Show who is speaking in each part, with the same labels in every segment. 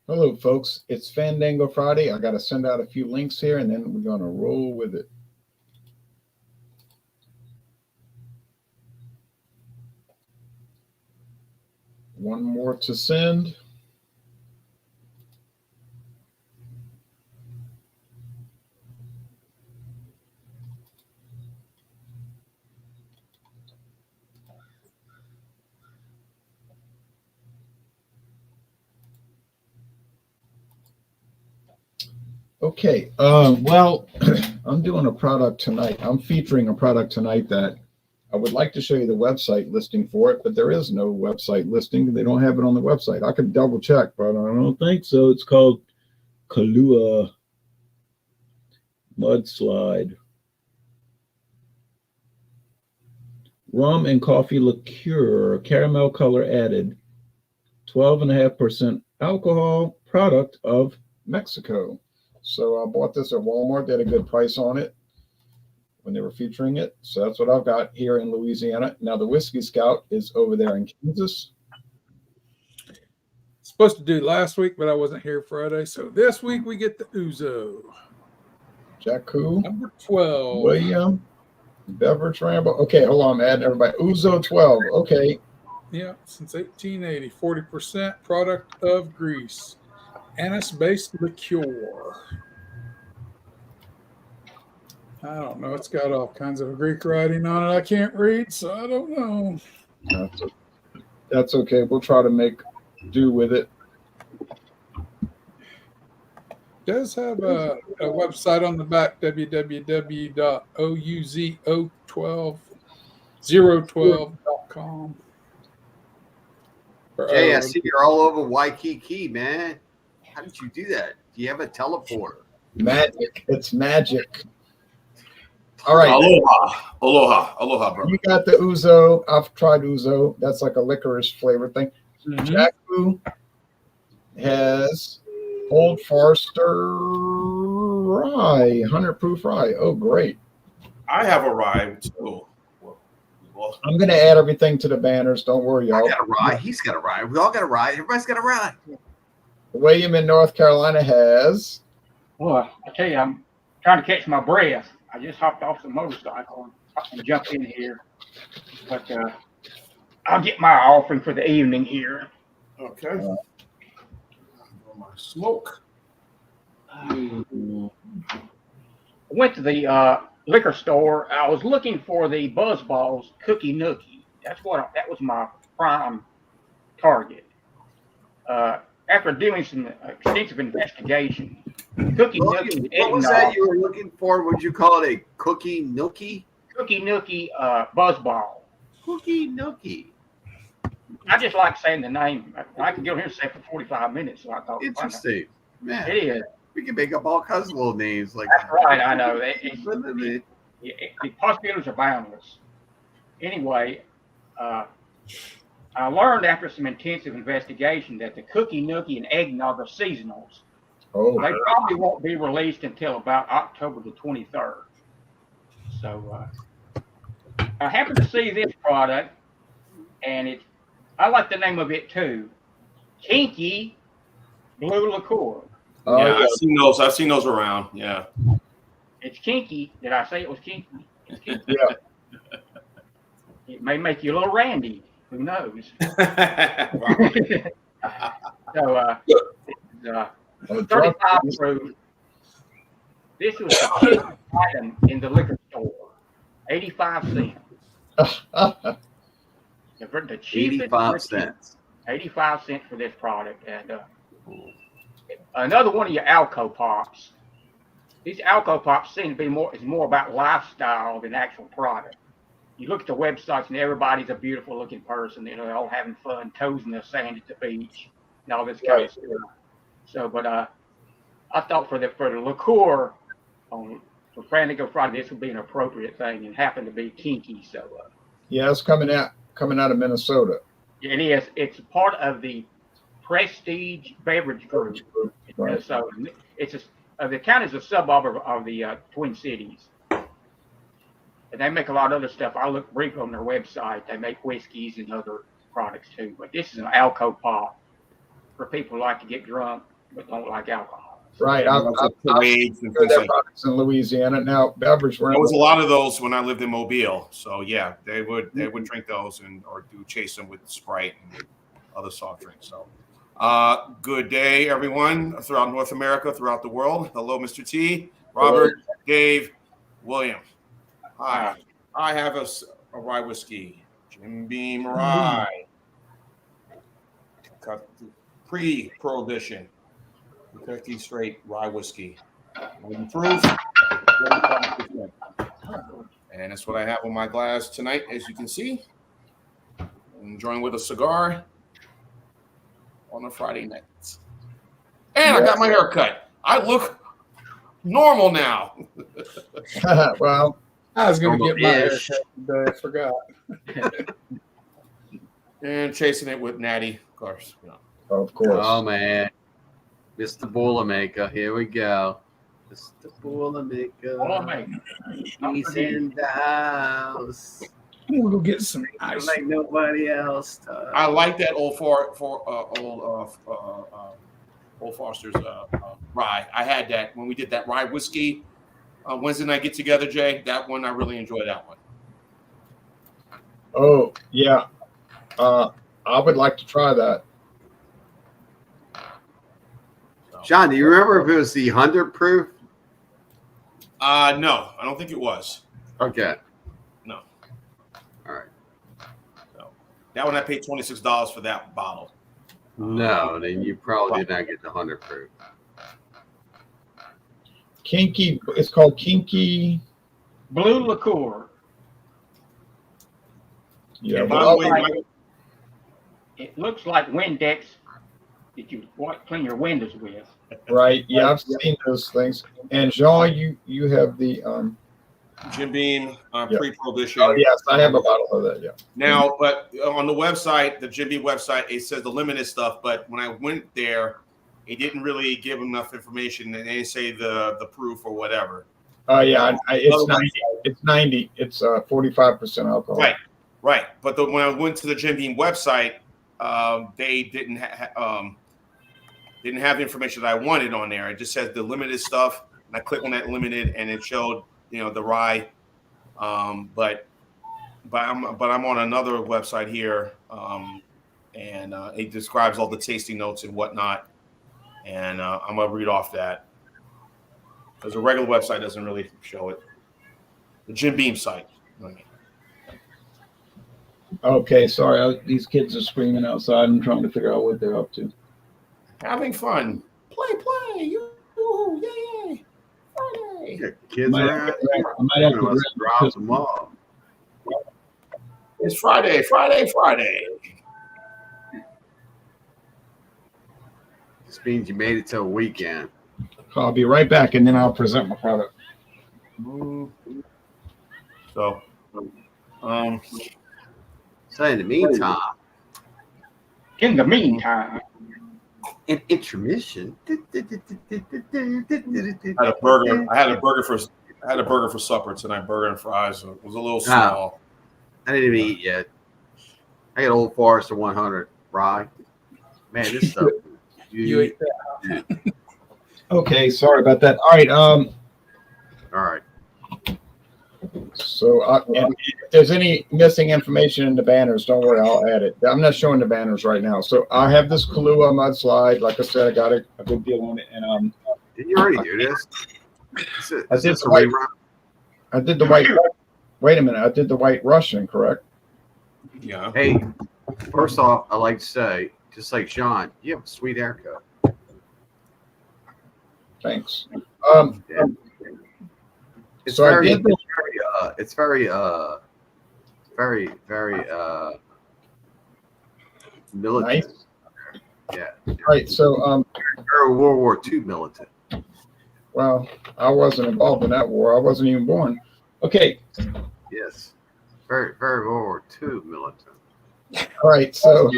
Speaker 1: Hello, folks. It's Fandango Friday. I got to send out a few links here, and then we're going to roll with it. One more to send. Okay. Well, I'm doing a product tonight. I'm featuring a product tonight that I would like to show you the website listing for it, but there is no website listing. They don't have it on the website. I could double check, but I don't think so. It's called Kahlua Mudslide. Rum and coffee liqueur, caramel color added, 12.5% alcohol, product of Mexico. So I bought this at Walmart. They had a good price on it when they were featuring it. So that's what I've got here in Louisiana. Now the Whiskey Scout is over there in Kansas.
Speaker 2: Supposed to do last week, but I wasn't here Friday. So this week we get the Ouzo.
Speaker 1: Jakku.
Speaker 2: Number 12.
Speaker 1: William. Beverage Rambo. Okay, hold on. I'm adding everybody. Ouzo 12. Okay.
Speaker 2: Yeah, since 1880. 40% product of Greece. Anise-based liqueur. I don't know. It's got all kinds of Greek writing on it. I can't read, so I don't know.
Speaker 1: That's okay. We'll try to make do with it.
Speaker 2: It does have a website on the back, www.ouzo12.com.
Speaker 3: Jay, I see you're all over Waikiki, man. How did you do that? Do you have a teleporter?
Speaker 1: Magic. It's magic. All right.
Speaker 4: Aloha, bro.
Speaker 1: You got the Ouzo. I've tried Ouzo. That's like a licorice flavor thing.
Speaker 2: Mm-hmm.
Speaker 1: Jakku has Old Forester rye, 100 proof rye. Oh, great.
Speaker 4: I have a rye too.
Speaker 1: I'm going to add everything to the banners. Don't worry, y'all.
Speaker 3: I got a rye. He's got a rye. We all got a rye. Everybody's got a rye.
Speaker 1: William in North Carolina has.
Speaker 5: Well, I tell you, I'm trying to catch my breath. I just hopped off the motorcycle and jumped in here. But I'll get my offering for the evening here.
Speaker 4: Okay. My smoke.
Speaker 5: I went to the liquor store. I was looking for the Buzz Balls Cookie Nookie. That was my prime target. After doing some extensive investigation, Cookie Nookie.
Speaker 3: What was that you were looking for? Would you call it a Cookie Nookie?
Speaker 5: Cookie Nookie Buzz Ball.
Speaker 3: Cookie Nookie.
Speaker 5: I just like saying the name. I could go here and say it for 45 minutes. So I thought,
Speaker 3: interesting. Man,
Speaker 5: it is.
Speaker 3: We can make up all kinds of little names like
Speaker 5: That's right. I know. The possibilities are boundless. Anyway, I learned after some intensive investigation that the Cookie Nookie and Eggnog are seasonals.
Speaker 1: Oh,
Speaker 5: they probably won't be released until about October the 23rd. So I happened to see this product, and I like the name of it too. Kinky Blue Liqueur.
Speaker 4: Yeah, I've seen those around. Yeah.
Speaker 5: It's kinky. Did I say it was kinky? It's kinky.
Speaker 1: Yeah.
Speaker 5: It may make you a little randy. Who knows? So, 35 proof. This was the cheapest item in the liquor store. 85 cents. The cheapest.
Speaker 3: 85 cents.
Speaker 5: 85 cents for this product. And another one of your Alco Pops. These Alco Pops seem to be more about lifestyle than actual product. You look at the websites and everybody's a beautiful looking person. They're all having fun, toes in the sand at the beach, and all this kind of stuff. So, but I thought for the liqueur for Fandango Friday, this would be an appropriate thing, and happened to be kinky. So,
Speaker 1: yeah, it's coming out of Minnesota.
Speaker 5: It is. It's part of the Prestige Beverage Group.
Speaker 1: Right.
Speaker 5: So the county is a suburb of the Twin Cities. And they make a lot of other stuff. I looked briefly on their website. They make whiskeys and other products too. But this is an Alco Pop for people who like to get drunk but don't like alcohol.
Speaker 1: Right. I've
Speaker 4: Parades and
Speaker 1: heard
Speaker 4: things
Speaker 1: their
Speaker 4: like that.
Speaker 1: products in Louisiana. Now, beverage,
Speaker 4: There was a lot of those when I lived in Mobile. So yeah, they would drink those or chase them with Sprite and other soft drinks. So good day, everyone throughout North America, throughout the world. Hello, Mr. T, Robert, Dave, William. Hi. I have a rye whiskey, Jim Beam rye, pre-prohibition, Kentucky straight rye whiskey, 90 proof, 45%. And that's what I have on my glass tonight, as you can see. I'm enjoying with a cigar on a Friday night. And I got my hair cut. I look normal now.
Speaker 1: Well,
Speaker 2: I was going to get my haircut today. I forgot.
Speaker 4: And chasing it with Natty, of course. You know.
Speaker 1: of course.
Speaker 3: Oh man, Mr. Boilermaker, here we go. Mr. Boilermaker, he's in the house.
Speaker 2: I'm going to go get some ice.
Speaker 3: Like nobody else does.
Speaker 4: I like that Old Foster's rye. I had that when we did that rye whiskey Wednesday night get together, Jay. That one I really enjoyed that one.
Speaker 1: Oh yeah, I would like to try that.
Speaker 3: John, do you remember if it was the 100 proof?
Speaker 4: No, I don't think it was.
Speaker 3: Okay.
Speaker 4: No.
Speaker 3: All right.
Speaker 4: So that one I paid $26 for that bottle.
Speaker 3: No, then you probably did not get the 100 proof.
Speaker 1: Kinky. It's called Kinky.
Speaker 5: Blue liqueur.
Speaker 1: Yeah.
Speaker 4: By the way,
Speaker 5: It looks like Windex that you clean your windows with.
Speaker 1: Right. Yeah, I've seen those things. And Jean, you have the
Speaker 4: Jim Beam pre-prohibition.
Speaker 1: Oh yes, I have a bottle of that. Yeah.
Speaker 4: Now, but on the website, the Jim Beam website, it says the limited stuff. But when I went there, it didn't really give enough information, and they didn't say the proof or whatever.
Speaker 1: Oh yeah, it's 90. It's 90. It's 45% alcohol.
Speaker 4: Right. But when I went to the Jim Beam website, they didn't have the information that I wanted on there. It just says the limited stuff, and I clicked on that limited, and it showed the rye. But I'm on another website here, and it describes all the tasting notes and whatnot. And I'm gonna read off that because the regular website doesn't really show it. The Jim Beam site.
Speaker 1: Okay, sorry. These kids are screaming outside. I'm trying to figure out what they're up to.
Speaker 4: Having fun. Play. Yay. Friday.
Speaker 3: Yeah, kids around.
Speaker 1: I might have to
Speaker 3: drop them off.
Speaker 4: It's Friday.
Speaker 3: This means you made it to a weekend.
Speaker 1: I'll be right back, and then I'll present my product.
Speaker 4: So,
Speaker 3: So in the meantime, an intermission.
Speaker 4: I had a burger. I had a burger for supper tonight. Burger and fries. It was a little small.
Speaker 3: I didn't even eat yet. I got Old Forester 100 rye. Man, this stuff.
Speaker 2: You ate that.
Speaker 1: Okay, sorry about that. All right.
Speaker 3: All right.
Speaker 1: So and if there's any missing information in the banners, don't worry, I'll add it. I'm not showing the banners right now. So I have this Kahlua mudslide. Like I said, I got a good deal on it. And
Speaker 3: Didn't you already do this?
Speaker 1: I did the white. Wait a minute. I did the White Russian, correct?
Speaker 4: Yeah.
Speaker 3: Hey, first off, I like to say, just like Sean, you have a sweet haircut.
Speaker 1: Thanks.
Speaker 3: Yeah. It's
Speaker 1: So
Speaker 3: very,
Speaker 1: I did
Speaker 3: it's very militant.
Speaker 1: Nice.
Speaker 3: Yeah.
Speaker 1: All right. So
Speaker 3: Very World War II militant.
Speaker 1: well, I wasn't involved in that war. I wasn't even born. Okay.
Speaker 3: Yes. Very World War II militant.
Speaker 1: All right. So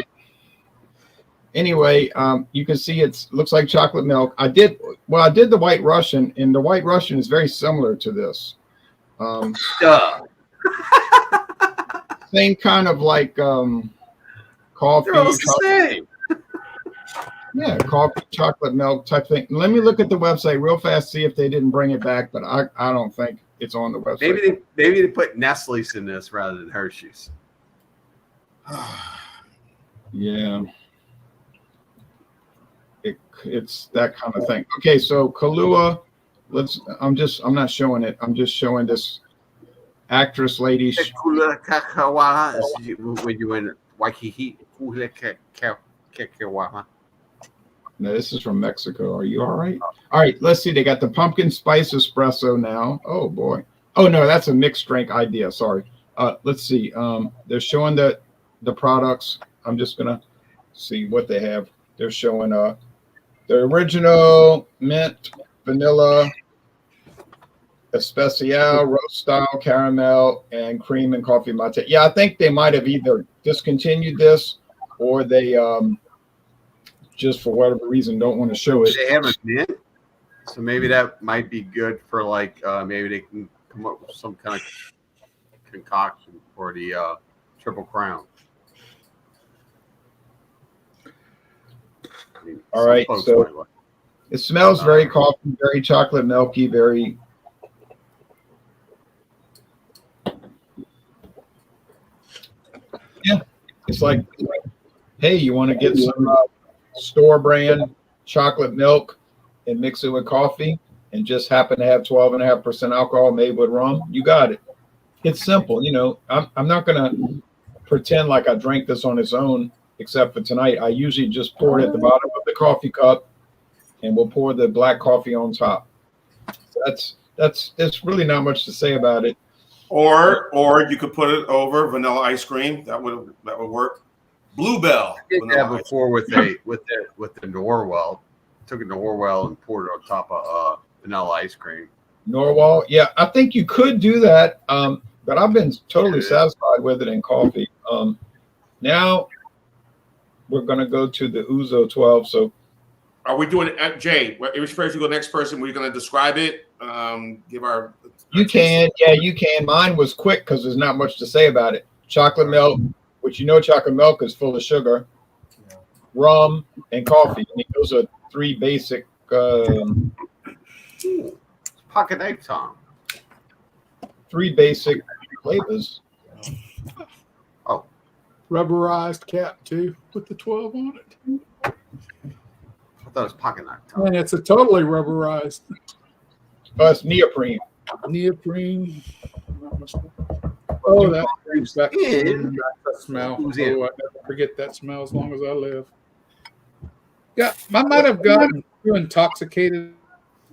Speaker 1: anyway, you can see looks like chocolate milk. I did the White Russian, and the White Russian is very similar to this.
Speaker 3: Duh.
Speaker 1: Same kind of like coffee.
Speaker 3: They're all the same.
Speaker 1: Yeah, coffee, chocolate milk type thing. Let me look at the website real fast, see if they didn't bring it back, but I don't think it's on the website.
Speaker 3: Maybe they put Nestle's in this rather than Hershey's.
Speaker 1: Yeah. It's that kind of thing. Okay, so Kahlua, I'm not showing it. I'm just showing this actress lady.
Speaker 3: Kula Kakawa when you in Waikiki. Kula Kakawa.
Speaker 1: No, this is from Mexico. Are you all right? All right, let's see. They got the pumpkin spice espresso now. Oh boy. Oh no, that's a mixed drink idea. Sorry. Let's see. They're showing the products. I'm just gonna see what they have. They're showing the original mint, vanilla, especial, roast style, caramel, and cream and coffee mate. Yeah, I think they might have either discontinued this or they just for whatever reason don't want to show it.
Speaker 3: They have a mint, so maybe that might be good for like maybe they can come up with some kind of concoction for the Triple Crown. I mean,
Speaker 1: All right, so
Speaker 3: like.
Speaker 1: it smells very coffee, very chocolate milky, very. Yeah, it's like, hey, you want to get some store brand chocolate milk and mix it with coffee and just happen to have 12.5% alcohol made with rum? You got it. It's simple. You know, I'm not going to pretend like I drank this on its own, except for tonight. I usually just pour it at the bottom of the coffee cup and we'll pour the black coffee on top. So there's really not much to say about it.
Speaker 4: Or you could put it over vanilla ice cream. That would work. Bluebell.
Speaker 3: I did that before with the Norwell. Took a Norwell and poured it on top of vanilla ice cream.
Speaker 1: Norwell, yeah, I think you could do that, but I've been totally satisfied with it in coffee. Now we're gonna go to the Ouzo 12. So,
Speaker 4: are we doing it, Jay? If it's first, you go next person. We're gonna describe it. Give our.
Speaker 1: You can, yeah, you can. Mine was quick because there's not much to say about it. Chocolate milk, which chocolate milk is full of sugar, rum, and coffee. I mean, those are three basic.
Speaker 3: Pocket knife Tom.
Speaker 1: Three basic flavors.
Speaker 3: Oh,
Speaker 2: Rubberized cap too with the 12 on it.
Speaker 3: I thought it was pocket knife Tom.
Speaker 2: And it's a totally rubberized
Speaker 1: Oh, it's neoprene.
Speaker 2: neoprene. Oh, that brings back that smell.
Speaker 3: Who's
Speaker 2: Oh,
Speaker 3: in?
Speaker 2: I never forget that smell as long as I live. Yeah, I might have gotten too intoxicated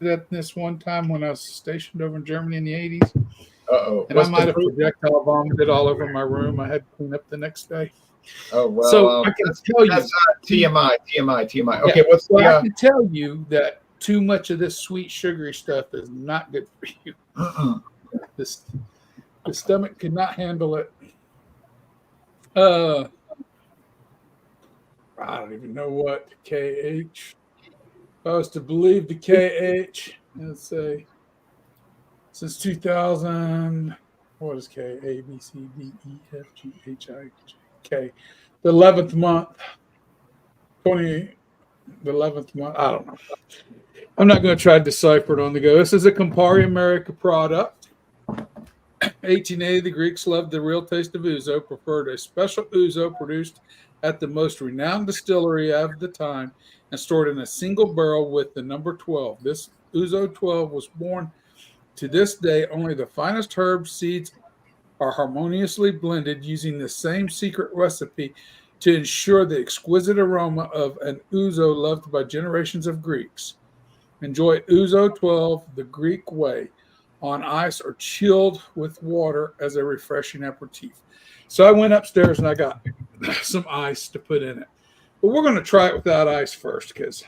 Speaker 2: at this one time when I was stationed over in Germany in the 80s.
Speaker 1: Uh-oh.
Speaker 2: And I might have projectile vomited all over my room. I had to clean up the next day.
Speaker 1: Oh, well.
Speaker 2: So I can tell you.
Speaker 1: That's TMI.
Speaker 2: Yeah,
Speaker 1: Okay, what's the...
Speaker 2: I can tell you that too much of this sweet, sugary stuff is not good for you. The stomach cannot handle it. I don't even know what KH. If I was to believe the KH, let's say since 2000, what is K? A, B, C, D, E, F, G, H, I, J, K. The 11th month, the 11th month. I don't know. I'm not going to try to decipher it on the go. This is a Campari America product. 1880, the Greeks loved the real taste of ouzo, preferred a special ouzo produced at the most renowned distillery of the time and stored in a single barrel with the number 12. This ouzo 12 was born. To this day, only the finest herbs, seeds are harmoniously blended using the same secret recipe to ensure the exquisite aroma of an ouzo loved by generations of Greeks. Enjoy ouzo 12 the Greek way, on ice or chilled with water as a refreshing aperitif. So I went upstairs and I got some ice to put in it. But we're going to try it without ice first because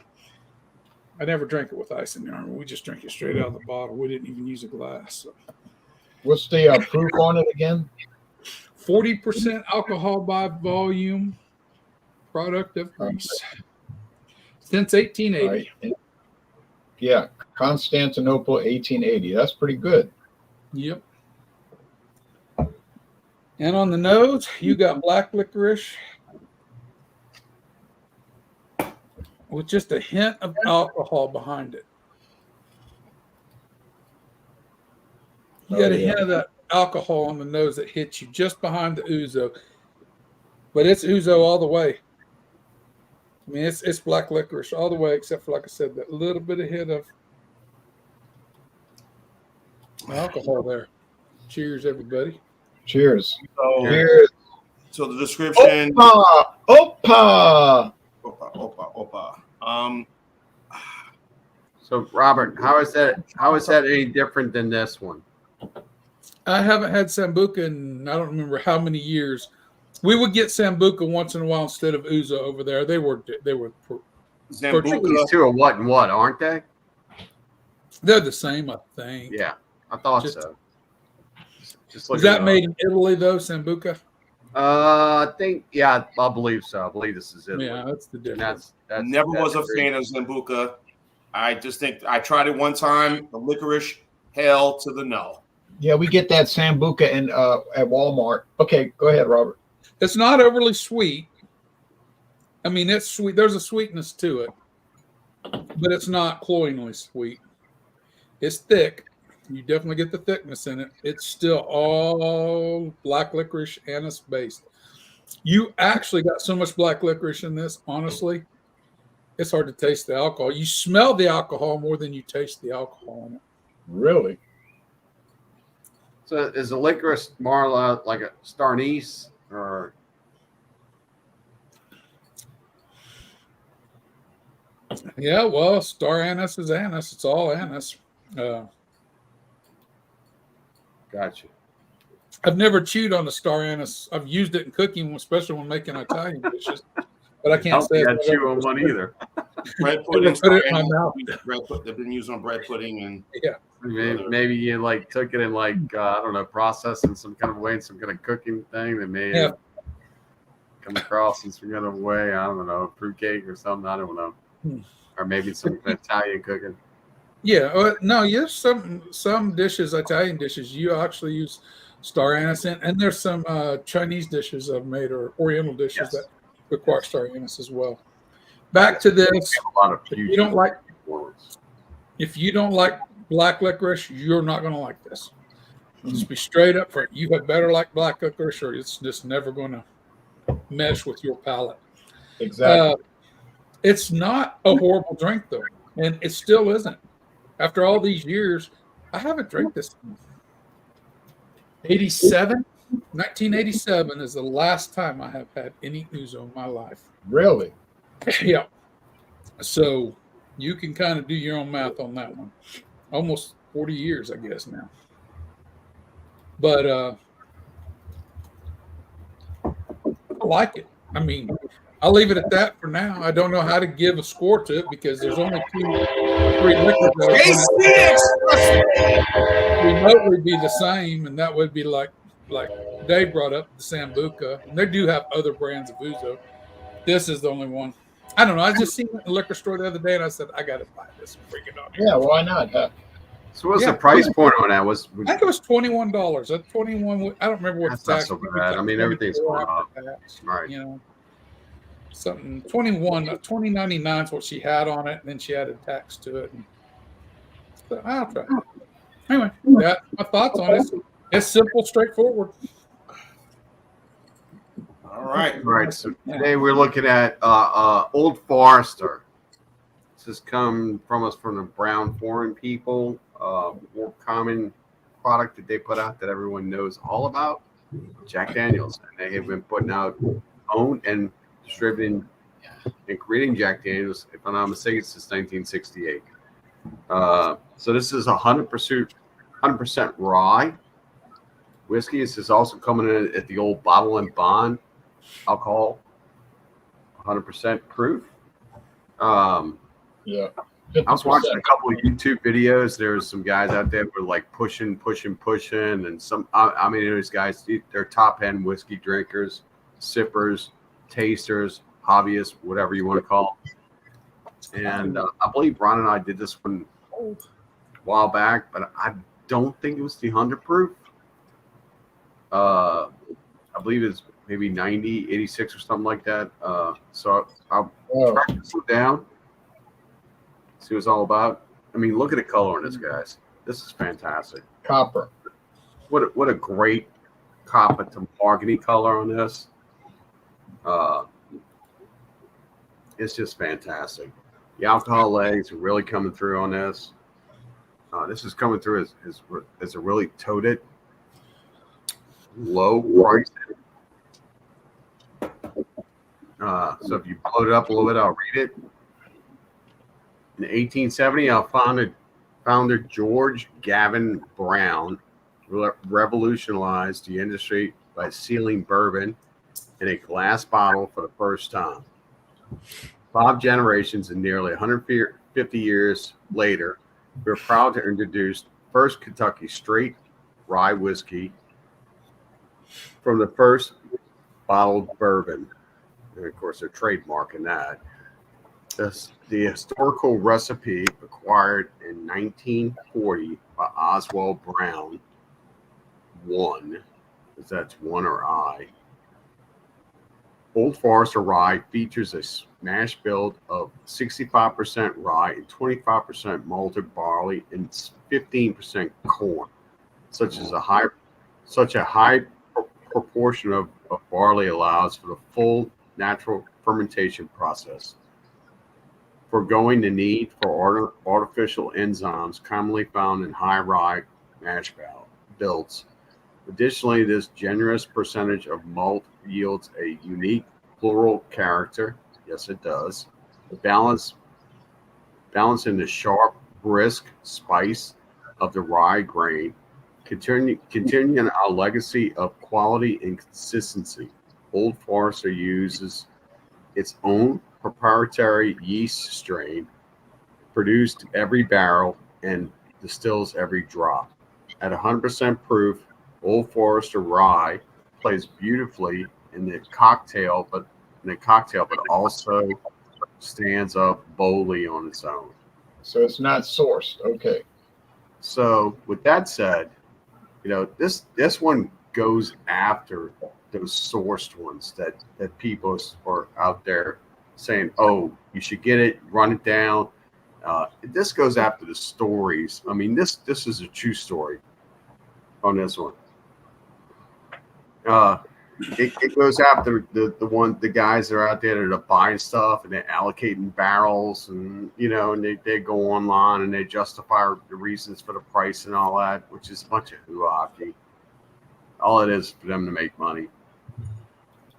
Speaker 2: I never drank it with ice in there. We just drink it straight out of the bottle. We didn't even use a glass. So.
Speaker 1: What's the proof on it again?
Speaker 2: 40% alcohol by volume, product of Greece. Since 1880.
Speaker 1: Right. Yeah, Constantinople, 1880. That's pretty good.
Speaker 2: Yep. And on the nose, you got black licorice, with just a hint of alcohol behind it. You got a hint of that alcohol on the nose that hits you just behind the ouzo. But it's ouzo all the way. I mean, it's black licorice all the way, except for, like I said, that little bit of hit of alcohol there. Cheers, everybody.
Speaker 1: Cheers.
Speaker 4: So,
Speaker 1: Cheers.
Speaker 4: so the description.
Speaker 1: Opa! Opa!
Speaker 4: Opa.
Speaker 3: So Robert, how is that any different than this one?
Speaker 2: I haven't had Sambuca in I don't remember how many years. We would get Sambuca once in a while instead of ouzo over there. They were
Speaker 4: Sambuca.
Speaker 3: These two are what and what, aren't they?
Speaker 2: they're the same, I think.
Speaker 3: Yeah, I thought
Speaker 2: Just-
Speaker 3: so. Just
Speaker 2: Is
Speaker 3: looking
Speaker 2: that
Speaker 3: it up.
Speaker 2: made in Italy though, Sambuca?
Speaker 3: I think, yeah, I believe so. I believe this is it.
Speaker 2: Yeah, that's the
Speaker 3: And
Speaker 2: difference.
Speaker 3: that's
Speaker 4: Never was a
Speaker 3: great.
Speaker 4: fan of Sambuca. I just think I tried it one time. The licorice, hell to the no.
Speaker 1: Yeah, we get that Sambuca at Walmart. Okay, go ahead, Robert.
Speaker 2: It's not overly sweet. I mean, it's sweet. There's a sweetness to it, but it's not cloyingly sweet. It's thick. You definitely get the thickness in it. It's still all black licorice anise based. You actually got so much black licorice in this, honestly, it's hard to taste the alcohol. You smell the alcohol more than you taste the alcohol in it.
Speaker 1: Really?
Speaker 3: So is the licorice more like a star anise or?
Speaker 2: Yeah, well, star anise is anise. It's all anise.
Speaker 3: Gotcha.
Speaker 2: I've never chewed on the star anise. I've used it in cooking, especially when making Italian dishes. But I
Speaker 3: I
Speaker 2: can't
Speaker 3: don't
Speaker 2: say
Speaker 3: think
Speaker 2: I've
Speaker 3: I chew
Speaker 2: ever
Speaker 3: on one either.
Speaker 4: Bread pudding.
Speaker 2: put it in my mouth.
Speaker 4: They've been used on bread pudding and
Speaker 2: Yeah,
Speaker 3: Maybe you like took it and like I don't know, processed in some kind of way, some kind of cooking thing that made
Speaker 2: Yeah.
Speaker 3: it come across in some kind of way. I don't know, fruitcake or something. I don't know, or maybe some Italian cooking.
Speaker 2: yeah. No, yes. Some dishes, Italian dishes, you actually use star anise in, and there's some Chinese dishes I've made or Oriental dishes
Speaker 3: Yes.
Speaker 2: that require star anise as well. Back to this.
Speaker 3: A lot of
Speaker 2: If you don't like black licorice, you're not going to like this. Just be straight up for it. You had better like black licorice, or it's just never going to mesh with your palate.
Speaker 1: Exactly.
Speaker 2: It's not a horrible drink though, and it still isn't. After all these years, I haven't drank this. 1987 is the last time I have had any ouzo in my life.
Speaker 1: Really?
Speaker 2: Yeah. So you can kind of do your own math on that one. Almost 40 years, I guess now. But I like it. I mean, I'll leave it at that for now. I don't know how to give a score to it because there's only 2 or 3 liquors that remotely be the same, and that would be like Dave brought up the Sambuca. And they do have other brands of ouzo. This is the only one. I don't know. I just seen it in the liquor store the other day, and I said, I got to buy this and bring it on here.
Speaker 1: Yeah, why not?
Speaker 3: So what's
Speaker 2: Yeah.
Speaker 3: the price point on that? Was
Speaker 2: I think it was $21. That's 21. I don't remember what
Speaker 3: That's
Speaker 2: the
Speaker 3: not
Speaker 2: tax.
Speaker 3: so
Speaker 2: was.
Speaker 3: bad. I mean, everything's
Speaker 2: 24
Speaker 3: going
Speaker 2: after tax,
Speaker 3: Right.
Speaker 2: You know, something 21, $20.99 is what she had on it, and then she added tax to it. And so I'll try it. Anyway, that's my thoughts on it. It's simple, straightforward.
Speaker 4: all right.
Speaker 3: All right, so today we're looking at Old Forester. This has come from us from the brown foreign people. More common product that they put out that everyone knows all about, Jack Daniels. And they have been putting out, owned and distributing and creating Jack Daniels, if I'm not mistaken, since 1968. So this is 100% rye whiskey. This is also coming in at the old bottle and bond alcohol, 100% proof.
Speaker 1: Yeah.
Speaker 3: I was watching a couple of YouTube videos. There was some guys out there who were like pushing, and some. I mean, there's guys. They're top end whiskey drinkers, sippers, tasters, hobbyists, whatever you want to call them. And I believe Ron and I did this one a while back, but I don't think it was the 100 proof. I believe it's maybe 90, 86 or something like that. So I'll track this one down. See what it's all about? I mean, look at the color on this, guys. This is fantastic.
Speaker 1: Copper.
Speaker 3: What a great copper to mahogany color on this. It's just fantastic. The alcohol legs are really coming through on this. This is coming through as a really toted, low price. So if you blow it up a little bit, I'll read it. In 1870, founder George Gavin Brown revolutionized the industry by sealing bourbon in a glass bottle for the first time. 5 generations and nearly 150 years later, we're proud to introduce first Kentucky straight rye whiskey from the first bottled bourbon. And of course, they're trademarking that. The historical recipe acquired in 1940 by Oswald Brown, because that's one or I. Old Forester rye features a mash build of 65% rye and 25% malted barley and 15% corn. Such a high proportion of barley allows for the full natural fermentation process, foregoing the need for artificial enzymes commonly found in high rye mash builds. Additionally, this generous percentage of malt yields a unique floral character. Yes, it does. Balancing the sharp, brisk spice of the rye grain, continuing our legacy of quality and consistency. Old Forester uses its own proprietary yeast strain, produced every barrel and distills every drop. At 100% proof, Old Forester rye plays beautifully in the cocktail, but also stands up boldly on its own.
Speaker 1: So it's not sourced. Okay.
Speaker 3: So with that said, this one goes after those sourced ones that people are out there saying, oh, you should get it, run it down. This goes after the stories. I mean, this is a true story on this one. It goes after the guys that are out there that are buying stuff and they're allocating barrels and and they go online and they justify the reasons for the price and all that, which is a bunch of hoopty. All it is for them to make money.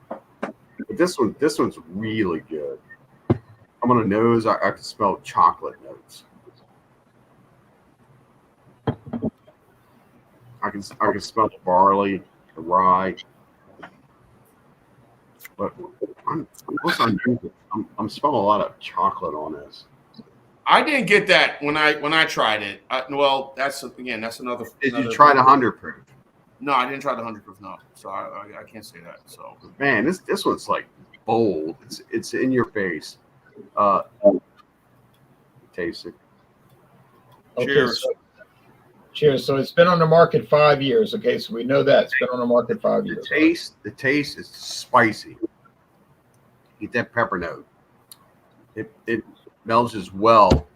Speaker 3: But this one's really good. I'm on a nose. I can smell chocolate notes. I can smell the barley, the rye. But I'm smelling a lot of chocolate on this.
Speaker 4: I didn't get that when I tried it. Well, that's another.
Speaker 3: Did you try the 100 proof?
Speaker 4: No, I didn't try the 100 proof. No, so I can't say that. So
Speaker 3: man, this one's like bold. It's in your face. Taste it.
Speaker 1: Okay,
Speaker 4: cheers.
Speaker 1: Cheers. So it's been on the market 5 years. Okay, so we know that it's been on the market 5 years.
Speaker 3: The taste is spicy. Get that pepper note. It melds well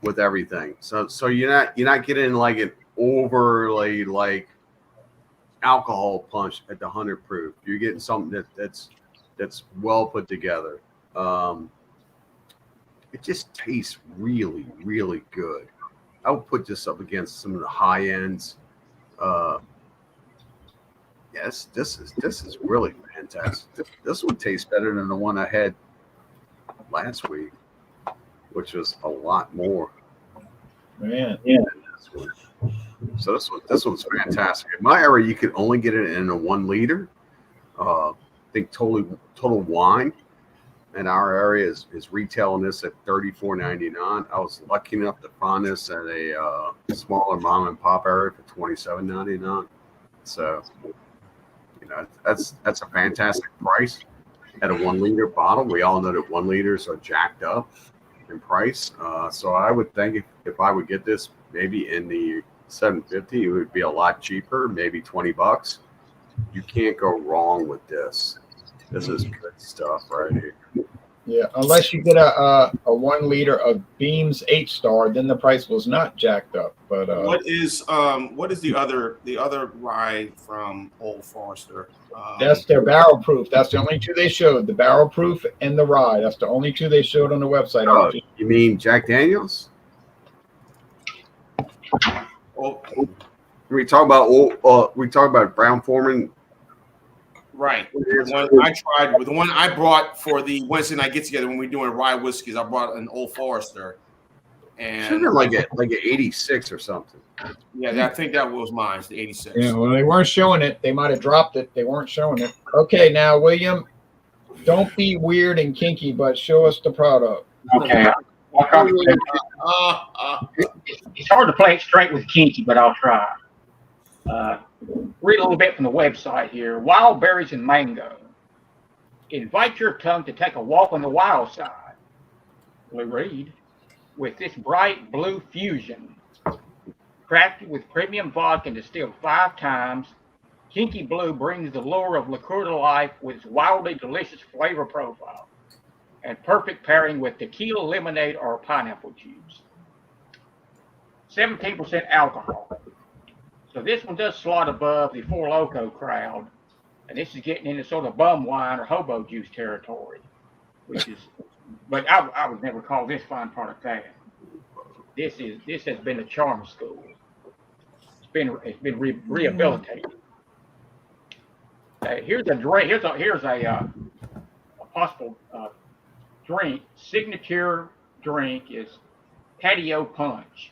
Speaker 3: with everything. So you're not getting like an overly like alcohol punch at the 100 proof. You're getting something that's well put together. It just tastes really, really good. I would put this up against some of the high ends. Yes, this is really fantastic. This one tastes better than the one I had last week, which was a lot more.
Speaker 1: Man, yeah.
Speaker 3: So this one's fantastic. In my area, you could only get it in a 1 liter. I think total wine in our area is retailing this at $34.99. I was lucky enough to find this at a smaller mom and pop area for $27.99. So that's a fantastic price at a 1 liter bottle. We all know that 1 liters are jacked up in price. So I would think if I would get this maybe in the $7.50, it would be a lot cheaper, maybe $20. You can't go wrong with this. This is good stuff right here.
Speaker 1: Yeah, unless you get a 1 liter of Beams 8-star, then the price was not jacked up. But
Speaker 4: what is the other rye from Old Forester?
Speaker 1: that's their barrel proof. That's the only two they showed. The barrel proof and the rye. That's the only two they showed on the website.
Speaker 3: Oh, you mean Jack Daniels?
Speaker 4: Oh,
Speaker 3: We talk about Brown Foreman.
Speaker 4: right. The one I tried, the one I brought for the Wednesday night get together when we were doing rye whiskeys, I brought an Old Forester,
Speaker 3: Should
Speaker 4: and
Speaker 3: have like an 86 or something.
Speaker 4: yeah, I think that was mine. It's the 86.
Speaker 1: Yeah, well, they weren't showing it. They might have dropped it. They weren't showing it. Okay, now, William, don't be weird and kinky, but show us the product.
Speaker 5: Okay. It's hard to play it straight with kinky, but I'll try. Read a little bit from the website here. Wild berries and mango. Invite your tongue to take a walk on the wild side. We read with this bright blue fusion, crafted with premium vodka and distilled 5 times. Kinky Blue brings the lure of liqueur to life with its wildly delicious flavor profile and perfect pairing with tequila, lemonade, or pineapple juice. 17% alcohol. So this one does slot above the Four Loko crowd, and this is getting into sort of bum wine or hobo juice territory, which is, but I would never call this fine product that. This has been a charm school. It's been rehabilitated. Here's a drink. Here's a possible drink. Signature drink is patio punch.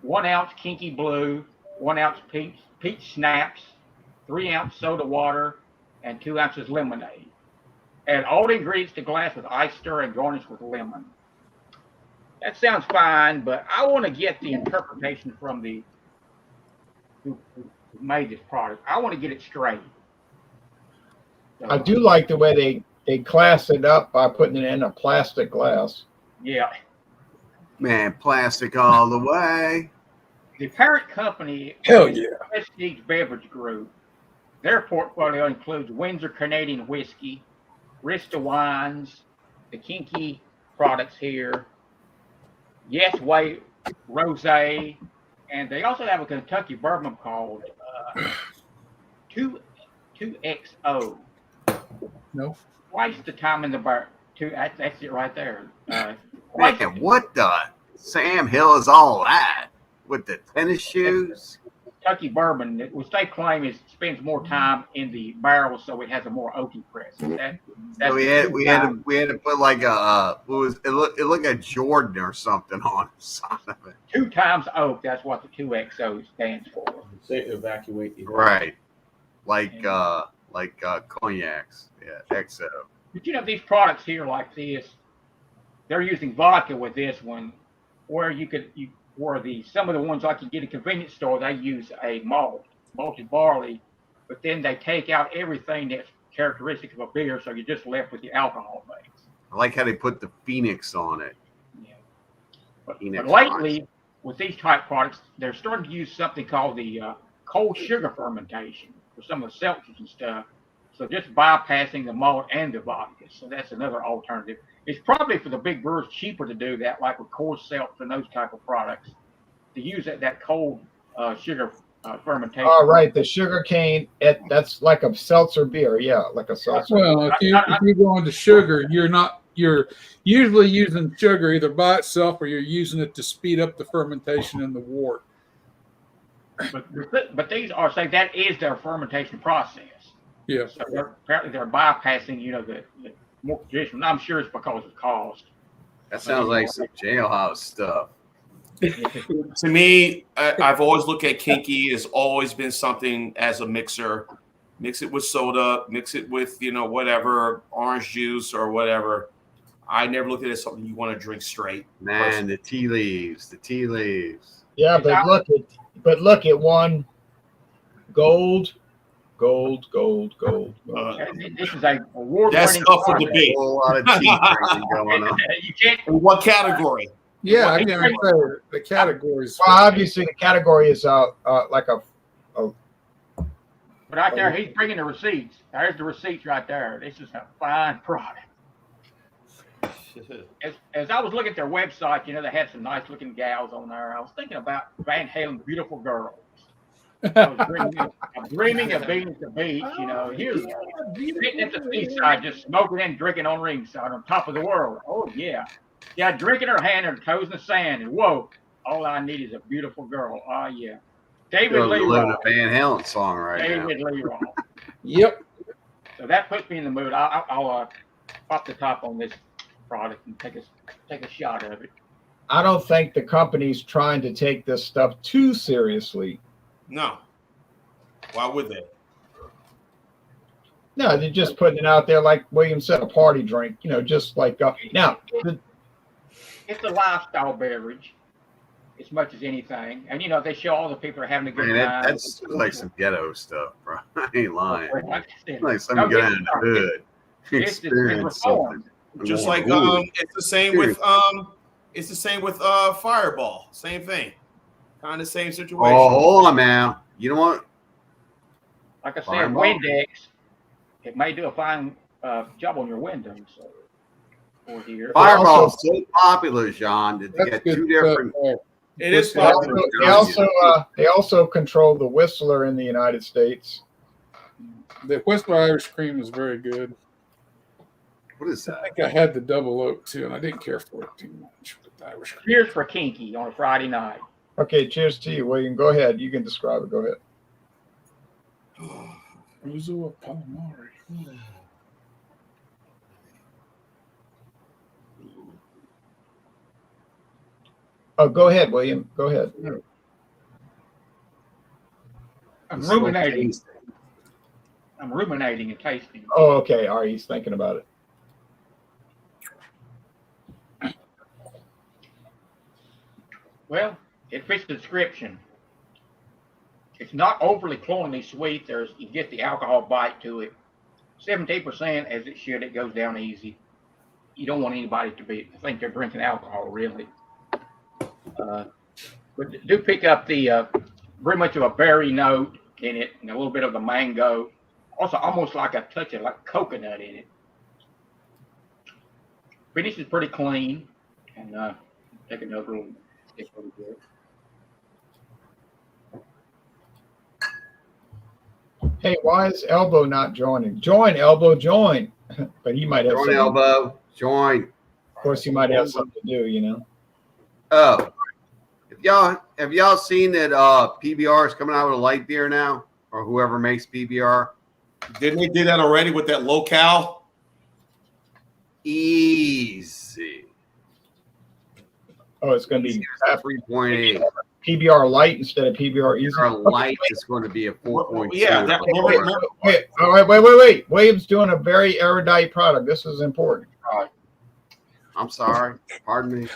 Speaker 5: 1 ounce Kinky Blue, 1 ounce peach schnapps, 3 ounce soda water, and 2 ounces lemonade. Add all the ingredients to glass with ice stir and garnish with lemon. That sounds fine, but I want to get the interpretation from the who made this product. I want to get it straight. So,
Speaker 1: I do like the way they class it up by putting it in a plastic glass.
Speaker 5: Yeah.
Speaker 3: Man, plastic all the way.
Speaker 5: The parent company,
Speaker 2: Hell yeah.
Speaker 5: Prestige Beverage Group, their portfolio includes Windsor Canadian Whiskey, Rista Wines, the Kinky products here, Yes Way Rosé, and they also have a Kentucky bourbon called 2XO.
Speaker 2: No.
Speaker 5: Twice the time in the bar. That's it right there.
Speaker 3: Man, what the Sam Hill is all that with the tennis shoes?
Speaker 5: Kentucky bourbon, which they claim spends more time in the barrel, so it has a more oaky presence.
Speaker 3: So we had to put like it looked like Jordan or something on the side of it.
Speaker 5: 2 times oak. That's what the 2XO stands for.
Speaker 6: Say evacuate.
Speaker 3: Right, like cognacs. Yeah, XO.
Speaker 5: But these products here like this, they're using vodka with this one, where some of the ones like you get at a convenience store, they use a malted barley, but then they take out everything that's characteristic of a beer, so you're just left with the alcohol base.
Speaker 3: I like how they put the Phoenix on it.
Speaker 5: Yeah. But lately, with these type products, they're starting to use something called the cold sugar fermentation for some of the seltzers and stuff. So just bypassing the malt and the vodka. So that's another alternative. It's probably for the big brewers cheaper to do that, like with Coors Seltzer and those type of products, to use that cold sugar fermentation.
Speaker 1: Oh, right, the sugar cane. That's like a seltzer beer. Yeah, like a seltzer.
Speaker 2: Well, if you go into sugar, you're usually using sugar either by itself or you're using it to speed up the fermentation in the wort.
Speaker 5: But these are that is their fermentation process.
Speaker 2: Yeah.
Speaker 5: So apparently they're bypassing, the more traditional. I'm sure it's because of cost.
Speaker 3: That sounds like some jailhouse stuff.
Speaker 4: To me, I've always looked at Kinky as always been something as a mixer. Mix it with soda, mix it with, whatever, orange juice or whatever. I never looked at it as something you want to drink straight.
Speaker 3: Man, the tea leaves.
Speaker 1: Yeah, but look at one gold. This
Speaker 5: is a award-winning.
Speaker 4: That's up for debate.
Speaker 3: A whole lot of tea drinking going on.
Speaker 5: You can't.
Speaker 4: What category?
Speaker 2: Yeah, I can't say the categories.
Speaker 1: Well, obviously the category is like a.
Speaker 5: But out there, he's bringing the receipts. There's the receipts right there. This is a fine product. as I was looking at their website, they had some nice looking gals on there. I was thinking about Van Halen, Beautiful Girls. I was dreaming of being at the beach, here's sitting at the seaside, just smoking and drinking on ringside on top of the world. Oh, yeah. Yeah, drinking her hand and her toes in the sand. And whoa, all I need is a beautiful girl. Oh, yeah. David Lee
Speaker 3: living
Speaker 5: Roth.
Speaker 3: a Van Halen song right
Speaker 5: David Lee Roth.
Speaker 2: Yep.
Speaker 5: So that puts me in the mood. I'll pop the top on this product and take a shot of it.
Speaker 1: I don't think the company's trying to take this stuff too seriously.
Speaker 4: No. Why would they?
Speaker 1: No, they're just putting it out there, like William said, a party drink. Just like now.
Speaker 5: It's a lifestyle beverage, as much as anything. And they show all the people are having a good time.
Speaker 3: That's like some ghetto stuff, bro. I ain't lying.
Speaker 5: Like I said,
Speaker 3: Like some good and good experience. Something.
Speaker 4: Just like it's the same with Fireball. Same thing. Kind of same situation.
Speaker 3: Oh, hold on, man. You know what?
Speaker 5: Like I said,
Speaker 3: Fireball.
Speaker 5: Windex, it may do a fine job on your windows. Or here.
Speaker 3: Fireball's so popular, John, that they
Speaker 2: That's
Speaker 3: got
Speaker 2: good
Speaker 3: two different.
Speaker 4: It is
Speaker 1: They
Speaker 4: popular.
Speaker 1: also control the Whistler in the United States.
Speaker 2: The Whistler Irish Cream is very good.
Speaker 3: What is
Speaker 2: I
Speaker 3: that?
Speaker 2: think I had the double oak too, and I didn't care for it too much. But the Irish Cream.
Speaker 5: Cheers for Kinky on a Friday night.
Speaker 1: Okay, cheers to you, William. Go ahead. You can describe it. Go ahead.
Speaker 2: Rosso Palomari.
Speaker 1: Oh, go ahead, William. Go ahead.
Speaker 5: I'm ruminating. I'm ruminating and tasting.
Speaker 1: Oh, okay. All right. He's thinking about it.
Speaker 5: Well, it fits the description. It's not overly cloyingly sweet. You get the alcohol bite to it. 17% as it should. It goes down easy. You don't want anybody to think they're drinking alcohol, really. But do pick up the very much of a berry note in it, and a little bit of the mango. Also, almost like a touch of like coconut in it. Finish is pretty clean, and take another one. It's pretty good.
Speaker 1: Hey, why is Elbow not joining? Join, Elbow, join. But he might have
Speaker 3: Join,
Speaker 1: something.
Speaker 3: Elbow. Join.
Speaker 1: Of course, he might have something to do.
Speaker 3: Oh, have y'all seen that PBR is coming out with a light beer now, or whoever makes PBR?
Speaker 4: Didn't they do that already with that low-cal?
Speaker 3: Easy.
Speaker 1: Oh, it's going to be
Speaker 3: 3.8.
Speaker 1: PBR light instead of PBR easy.
Speaker 3: Our light is going to be a 4.2.
Speaker 4: Yeah,
Speaker 1: Wait. William's doing a very erudite product. This is important.
Speaker 3: I'm sorry. Pardon me.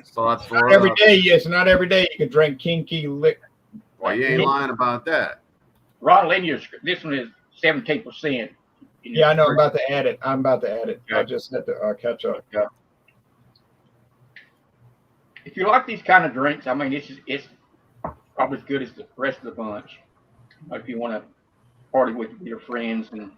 Speaker 3: So that's for
Speaker 1: Every day, yes, not every day you can drink kinky lick.
Speaker 3: Well, you ain't lying about that.
Speaker 5: Ron Linear, this one is 17%.
Speaker 1: Yeah, I know. I'm about to add it. I just had to catch up.
Speaker 5: If you like these kind of drinks, I mean, it's probably as good as the rest of the bunch. If you want to party with your friends, and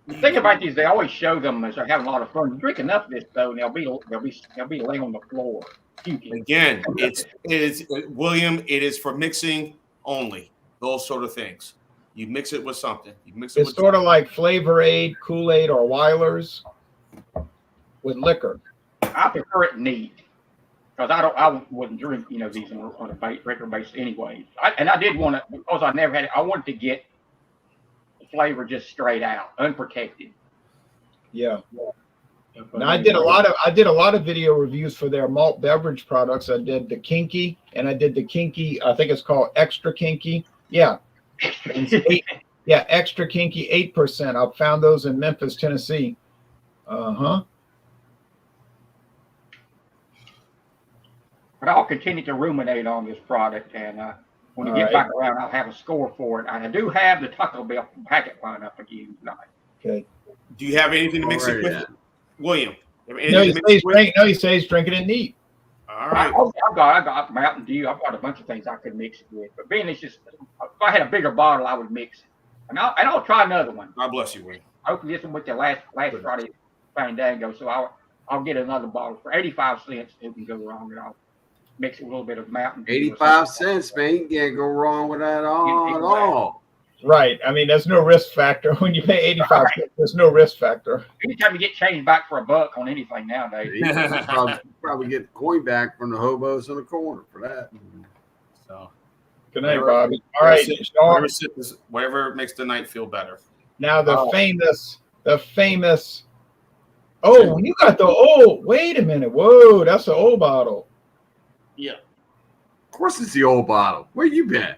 Speaker 5: the thing about these, they always show them as they're having a lot of fun. You drink enough of this though, and they'll be laying on the floor. Puking.
Speaker 4: Again, it is William. It is for mixing only. Those sort of things. You mix it with something.
Speaker 1: It's sort of like Flavor Aid, Kool-Aid, or Weiler's with liquor.
Speaker 5: I prefer it neat because I wouldn't drink these on a regular basis anyway. I did want to, because I never had it. I wanted to get the flavor just straight out, unprotected.
Speaker 1: Yeah. Now I did a lot of video reviews for their malt beverage products. I did the Kinky, and I did the Kinky. I think it's called Extra Kinky. Yeah. Extra Kinky 8%. I found those in Memphis, Tennessee.
Speaker 5: But I'll continue to ruminate on this product, and when you get back around, I'll have a score for it. And I do have the Taco Bell packet line up again tonight.
Speaker 1: Okay.
Speaker 4: Do you have anything to mix it with, William?
Speaker 1: No, he says he's drinking it neat.
Speaker 4: All right.
Speaker 5: I got Mountain Dew. I've got a bunch of things I could mix it with. But being it's just, if I had a bigger bottle, I would mix it. And I'll try another one.
Speaker 4: God bless you, William.
Speaker 5: Hopefully this one with the last Friday Fandango. So I'll get another bottle for 85 cents. Who can go wrong? And I'll mix it with a little bit of Mountain Dew.
Speaker 3: 85 cents, man. You can't go wrong with that at all.
Speaker 1: Right. I mean, there's no risk factor when you pay 85 cents. There's no risk factor.
Speaker 5: Anytime you get change back for $1 on anything nowadays.
Speaker 3: You probably get the coin back from the hobos in the corner for that.
Speaker 4: So,
Speaker 1: Good night, Bobby. All right, Sean.
Speaker 4: whatever makes the night feel better.
Speaker 1: Now the famous. Oh, you got the old. Wait a minute. Whoa, that's the old bottle.
Speaker 4: Yeah.
Speaker 3: Of course, it's the old bottle. Where you been?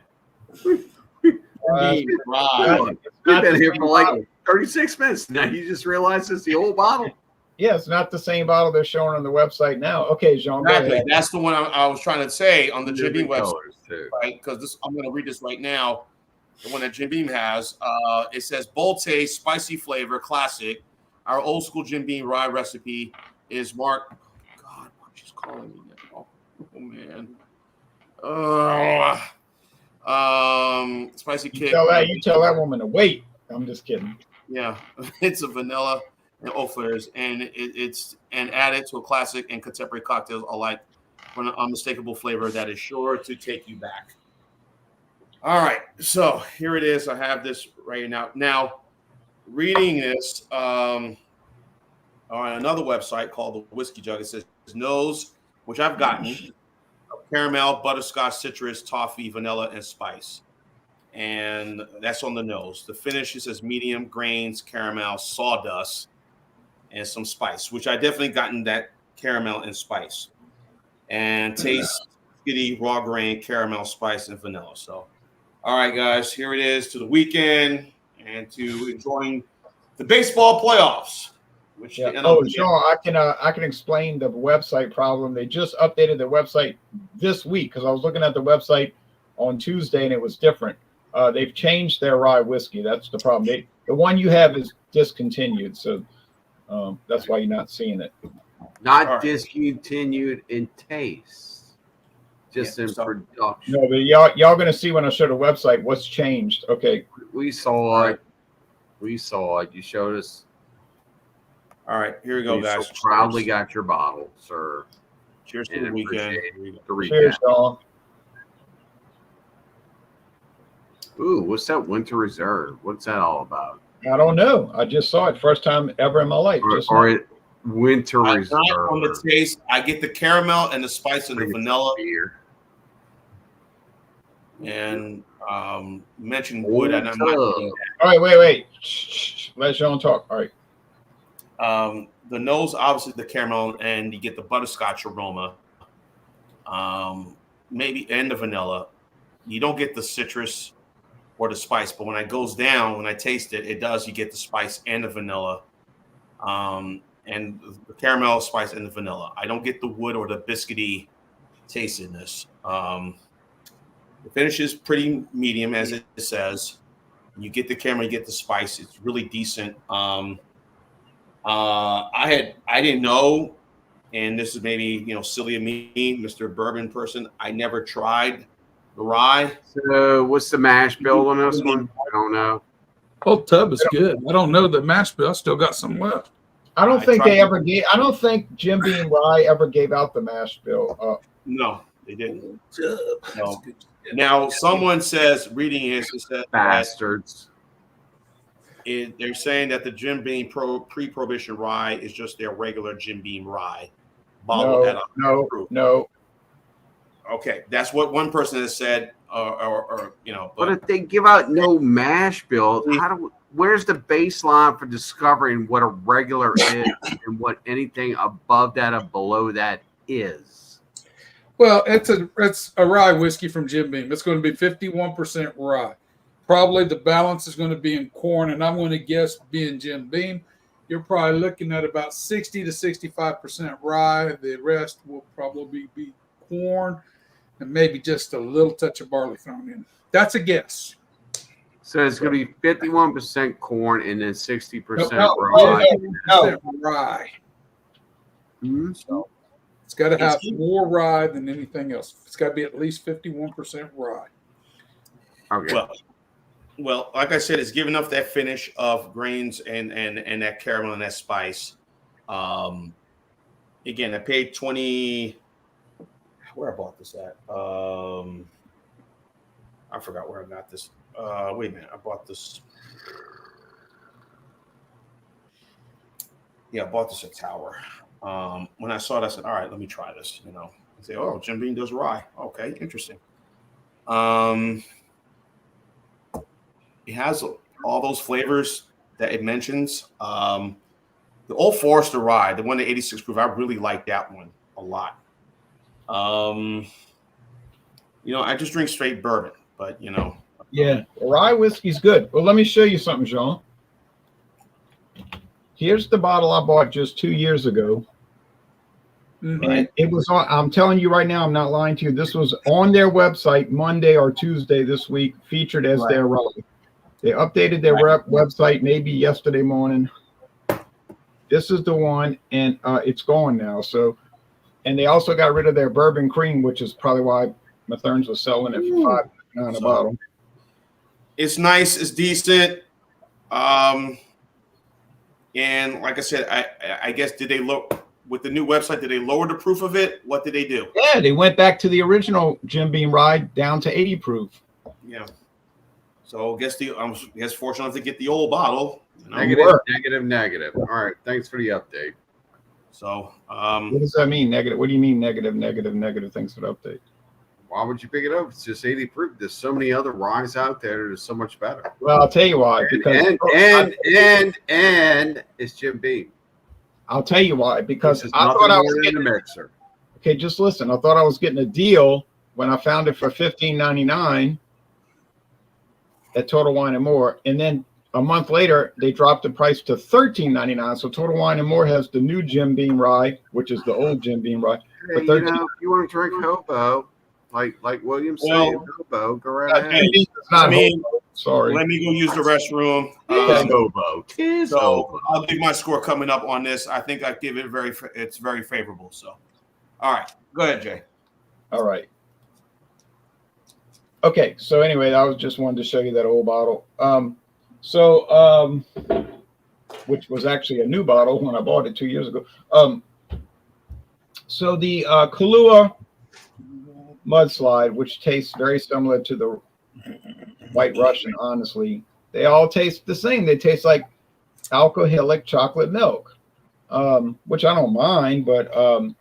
Speaker 4: Right.
Speaker 3: We've been here for like 36 minutes. Now you just realize it's the old bottle.
Speaker 1: Yeah, it's not the same bottle they're showing on the website now. Okay, Jean.
Speaker 4: Exactly. That's the one I was trying to say on the Jim Beam website,
Speaker 3: too.
Speaker 4: right? Because I'm going to read this right now. The one that Jim Beam has, it says bold taste, spicy flavor, classic. Our old school Jim Beam rye recipe is marked. God, she's calling me now. Oh man. Spicy kick.
Speaker 1: You tell that woman to wait. I'm just kidding.
Speaker 4: Yeah, it's a vanilla and oat flavors, and it's added to a classic and contemporary cocktails alike for an unmistakable flavor that is sure to take you back. All right, so here it is. I have this right now. Now, reading this on another website called the Whiskey Jug, it says nose, which I've gotten, caramel, butterscotch, citrus, toffee, vanilla, and spice. And that's on the nose. The finish, it says medium, grains, caramel, sawdust, and some spice, which I definitely gotten that caramel and spice. And taste, skitty, raw grain, caramel, spice, and vanilla. So, all right, guys, here it is to the weekend and to enjoying the baseball playoffs. Which
Speaker 1: Sean, I can explain the website problem. They just updated the website this week because I was looking at the website on Tuesday and it was different. They've changed their rye whiskey. That's the problem. The one you have is discontinued, so that's why you're not seeing it.
Speaker 3: Not discontinued in taste, just in production.
Speaker 1: No, but y'all gonna see when I show the website what's changed. Okay.
Speaker 3: We saw it. You showed us.
Speaker 4: All right, here we go, guys.
Speaker 3: So proudly got your bottle, sir.
Speaker 4: Cheers to the weekend.
Speaker 1: Cheers, y'all.
Speaker 3: Ooh, what's that Winter Reserve? What's that all about?
Speaker 1: I don't know. I just saw it first time ever in my life.
Speaker 3: Winter Reserve.
Speaker 4: On the taste, I get the caramel and the spice and the vanilla.
Speaker 3: Beer.
Speaker 4: And mentioned wood. And I'm
Speaker 1: all right, wait. Shh. Let Sean talk. All right.
Speaker 4: The nose, obviously the caramel, and you get the butterscotch aroma, maybe, and the vanilla. You don't get the citrus or the spice, but when it goes down, when I taste it, it does. You get the spice and the vanilla, and the caramel, spice, and the vanilla. I don't get the wood or the biscuity taste in this. The finish is pretty medium, as it says. You get the caramel, you get the spice. It's really decent. I didn't know, and this is maybe silly of me, Mr. Bourbon person. I never tried the rye.
Speaker 3: So what's the mash bill on this one? I don't know.
Speaker 2: Whole tub is good. I don't know the mash bill. I still got some left.
Speaker 1: I don't think Jim Beam Rye ever gave out the mash bill.
Speaker 4: No, they didn't. No. Now someone says, reading this, it says
Speaker 3: bastards.
Speaker 4: They're saying that the Jim Beam pre-prohibition rye is just their regular Jim Beam rye.
Speaker 1: No.
Speaker 4: Okay, that's what one person has said.
Speaker 3: But if they give out no mash bill, where's the baseline for discovering what a regular is and what anything above that or below that is?
Speaker 2: Well, it's a rye whiskey from Jim Beam. It's going to be 51% rye. Probably the balance is going to be in corn, and I'm going to guess, being Jim Beam, you're probably looking at about 60 to 65% rye. The rest will probably be corn and maybe just a little touch of barley thrown in. That's a guess.
Speaker 3: So it's going to be 51% corn and then 60%
Speaker 2: rye. Rye.
Speaker 3: Mm-hmm.
Speaker 2: So it's got to have more rye than anything else. It's got to be at least 51% rye.
Speaker 3: Okay.
Speaker 4: Well, like I said, it's giving up that finish of grains and that caramel and that spice. Again, I paid 20. Where I bought this at? I forgot where I got this. Wait a minute, I bought this. Yeah, I bought this at Tower. When I saw it, I said, "All right, let me try this." You know, I say, "Oh, Jim Beam does rye. Okay, interesting." It has all those flavors that it mentions. The Old Forester rye, the one at 86 proof, I really like that one a lot. You know, I just drink straight bourbon, but you know.
Speaker 1: Yeah, rye whiskey's good. Well, let me show you something, Jean. Here's the bottle I bought just 2 years ago.
Speaker 2: Mhm.
Speaker 1: And it was on, I'm telling you right now, I'm not lying to you. This was on their website Monday or Tuesday this week, featured as their rye. They updated their website maybe yesterday morning. This is the one, and it's gone now. So, and they also got rid of their bourbon cream, which is probably why Mathern's was selling it for $5.99 a bottle.
Speaker 4: It's nice. It's decent. And like I said, I guess did they look with the new website? Did they lower the proof of it? What did they do?
Speaker 1: Yeah, they went back to the original Jim Beam rye down to 80 proof.
Speaker 4: Yeah. So I guess fortunate enough to get the old bottle. You know?
Speaker 3: Negative. All right. Thanks for the update.
Speaker 4: So
Speaker 1: what does that mean? Negative. What do you mean negative? Thanks for the update.
Speaker 3: Why would you pick it up? It's just 80 proof. There's so many other ryes out there that are so much better.
Speaker 1: Well, I'll tell you why. Because
Speaker 3: and it's Jim Beam.
Speaker 1: I'll tell you why. Because
Speaker 3: I
Speaker 1: I thought I was
Speaker 3: getting a mixer.
Speaker 1: Okay, just listen. I thought I was getting a deal when I found it for $15.99 at Total Wine and More, and then a month later they dropped the price to $13.99. So Total Wine and More has the new Jim Beam rye, which is the old Jim Beam rye.
Speaker 3: Hey, you know, if you want to drink Hobo, like William said, Hobo, go right ahead.
Speaker 1: It's not Hobo. Sorry.
Speaker 4: Let me go use the restroom.
Speaker 3: Hobo.
Speaker 4: So I'll give my score coming up on this. I think I give it it's very favorable. So, all right, go ahead, Jay.
Speaker 1: All right. Okay, so anyway, I was just wanted to show you that old bottle. Which was actually a new bottle when I bought it 2 years ago. So the Kahlua Mudslide, which tastes very similar to the White Russian, honestly, they all taste the same. They taste like alcoholic chocolate milk, which I don't mind, but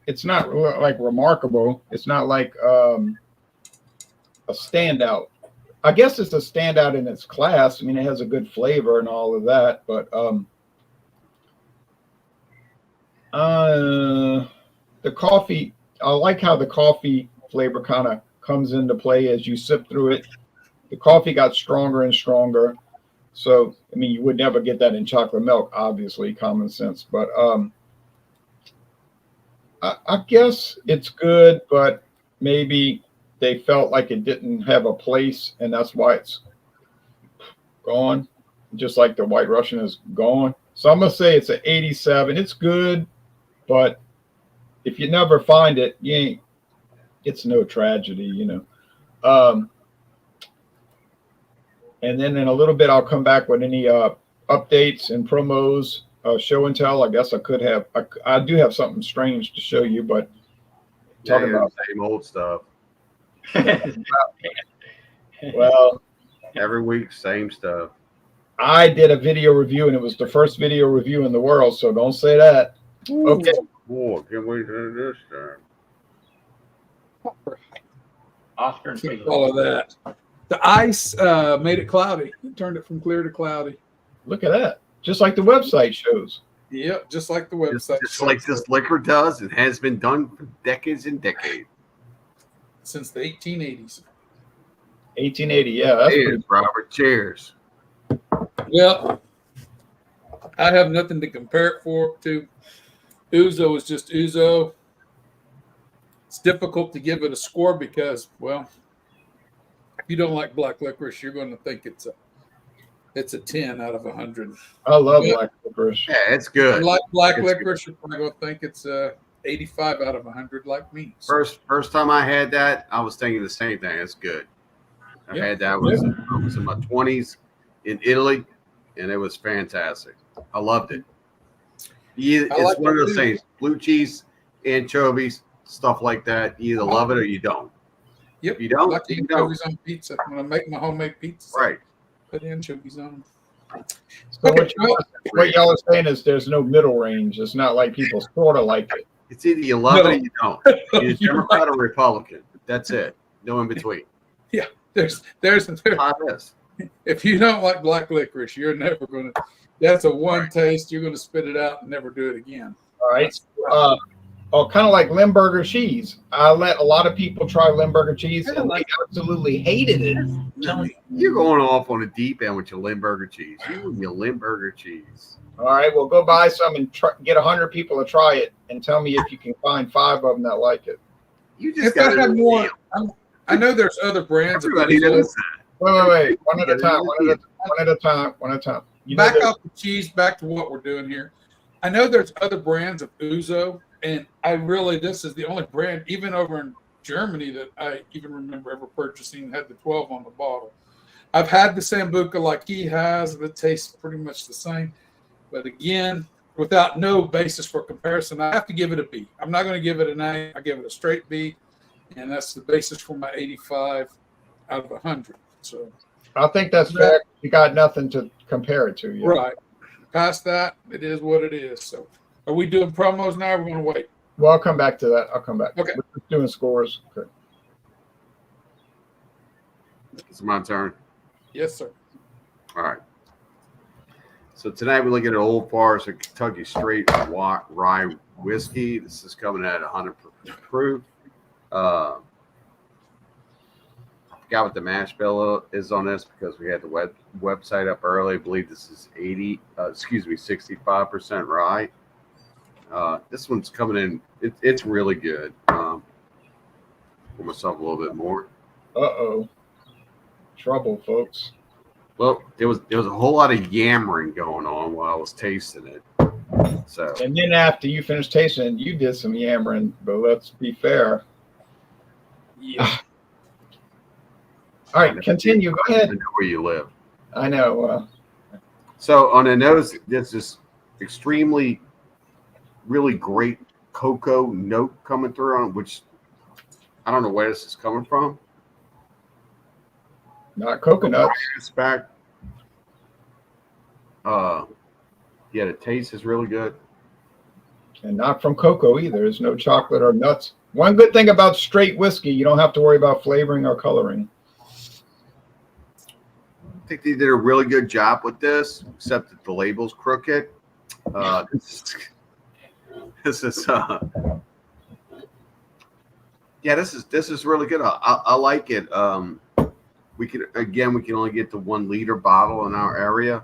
Speaker 1: it's not like remarkable. It's not like a standout. I guess it's a standout in its class. I mean, it has a good flavor and all of that, but the coffee, I like how the coffee flavor kind of comes into play as you sip through it. The coffee got stronger and stronger. So, I mean, you would never get that in chocolate milk, obviously, common sense. But I guess it's good, but maybe they felt like it didn't have a place, and that's why it's gone, just like the White Russian is gone. So I'm going to say it's an 87. It's good, but if you never find it, it's no tragedy, you know. And then in a little bit, I'll come back with any updates and promos, show and tell. I guess I do have something strange to show you, but talking about
Speaker 3: the same old stuff.
Speaker 1: Well,
Speaker 3: every week, same stuff.
Speaker 1: I did a video review, and it was the first video review in the world, so don't say that.
Speaker 2: Ooh.
Speaker 1: Okay.
Speaker 3: Boy, can we do this time?
Speaker 5: Oscar and Felix.
Speaker 2: All of that. The ice made it cloudy. It turned it from clear to cloudy.
Speaker 1: Look at that. Just like the website shows.
Speaker 2: Yep, just like the website.
Speaker 3: Just like this liquor does, and has been done for decades and decades.
Speaker 2: Since the 1880s.
Speaker 1: 1880, yeah. That's
Speaker 3: Cheers, Robert. Cheers.
Speaker 2: Well, I have nothing to compare it to. Ouzo is just Ouzo. It's difficult to give it a score because, well, if you don't like black licorice, you're going to think it's a 10 out of 100.
Speaker 1: I love black licorice.
Speaker 3: Yeah, it's good.
Speaker 2: If you like black
Speaker 3: It's
Speaker 2: licorice, you're probably going to think it's 85 out of 100 like me.
Speaker 3: So first time I had that, I was thinking the same thing. It's good. I had that. I was in my 20s in Italy, and it was fantastic. I loved it. It's
Speaker 2: like
Speaker 3: one of
Speaker 2: that
Speaker 3: those
Speaker 2: too.
Speaker 3: things. Blue cheese, anchovies, stuff like that. You either love it or you don't.
Speaker 2: Yep.
Speaker 3: If you don't,
Speaker 2: Like
Speaker 3: you don't.
Speaker 2: anchovies on pizza. When I make my homemade pizza,
Speaker 3: Right.
Speaker 2: put anchovies on them.
Speaker 1: So
Speaker 2: Okay,
Speaker 1: what y'all are saying is there's no middle range. It's not like people sort of like it.
Speaker 3: It's either you love
Speaker 2: No.
Speaker 3: it or you don't. You're
Speaker 2: You're
Speaker 3: Democrat or Republican. That's it. No in between.
Speaker 2: There's
Speaker 3: How this?
Speaker 2: if you don't like black licorice, you're never gonna. That's a one taste. You're gonna spit it out and never do it again.
Speaker 1: All right. Kind of like Limburger cheese. I let a lot of people try Limburger cheese, and they absolutely hated it.
Speaker 3: You're going off on a deep end with your Limburger cheese. You and your Limburger cheese.
Speaker 1: All right, well, go buy some and get 100 people to try it, and tell me if you can find 5 of them that like it.
Speaker 3: You just
Speaker 2: If I
Speaker 3: got
Speaker 2: had more, I know there's other brands. of
Speaker 3: Everybody
Speaker 2: Uzo.
Speaker 3: knows that.
Speaker 1: Wait. One at a time. One at a time. You know
Speaker 2: Back
Speaker 1: this.
Speaker 2: off the cheese. Back to what we're doing here. I know there's other brands of Uzo, and this is the only brand, even over in Germany, that I even remember ever purchasing. Had the 12 on the bottle. I've had the Sambuca like he has, and it tastes pretty much the same. But again, without no basis for comparison, I have to give it a B. I'm not going to give it an A. I give it a straight B, and that's the basis for my 85 out of 100. So
Speaker 1: I think that's fair. You got nothing to compare it to. Yeah.
Speaker 2: right past that, it is what it is. So are we doing promos now? Or are we going to wait?
Speaker 1: Well, I'll come back to that. I'll come back.
Speaker 2: Okay.
Speaker 1: We're just doing scores. Okay.
Speaker 3: It's my turn.
Speaker 2: Yes, sir.
Speaker 3: All right. So tonight we're looking at Old Forester Kentucky Straight Rye Whiskey. This is coming at 100 proof. I forgot what the mash bill is on this because we had the website up early. I believe this is 65% rye. This one's coming in. It's really good. Pour myself a little bit more.
Speaker 1: Uh-oh. Trouble, folks.
Speaker 3: Well, there was a whole lot of yammering going on while I was tasting it. So
Speaker 1: And then after you finished tasting it, you did some yammering, but let's be fair.
Speaker 2: Yeah.
Speaker 1: All right, continue. Go
Speaker 3: I
Speaker 1: ahead.
Speaker 3: know where you live.
Speaker 1: I know.
Speaker 3: So on the nose, there's this extremely, really great cocoa note coming through on it, which I don't know where this is coming from.
Speaker 1: Not coconut.
Speaker 3: Back. Yeah, the taste is really good.
Speaker 1: And not from cocoa either. There's no chocolate or nuts. One good thing about straight whiskey, you don't have to worry about flavoring or coloring.
Speaker 3: I think they did a really good job with this, except that the label's crooked. This is really good. I like it. We can only get the 1 liter bottle in our area.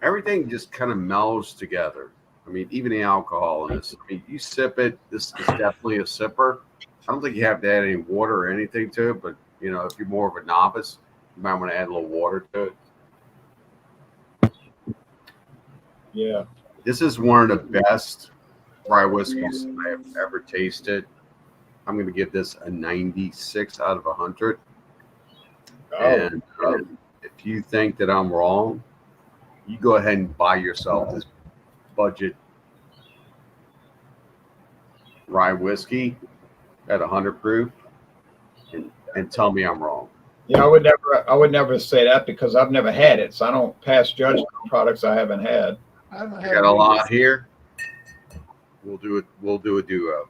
Speaker 3: Everything just kind of mellows together. I mean, even the alcohol in this. I mean, you sip it. This is definitely a sipper. I don't think you have to add any water or anything to it, but you know, if you're more of a novice, you might want to add a little water to it.
Speaker 1: Yeah.
Speaker 3: This is one of the best rye whiskeys I have ever tasted. I'm going to give this a 96 out of 100.
Speaker 1: Oh,
Speaker 3: And if you think that I'm wrong, you go ahead and buy yourself this budget rye whiskey at 100 proof and tell me I'm wrong.
Speaker 1: yeah, I would never say that because I've never had it, so I don't pass judgment on products I haven't had.
Speaker 2: I
Speaker 3: Got a lot here. We'll do a duo.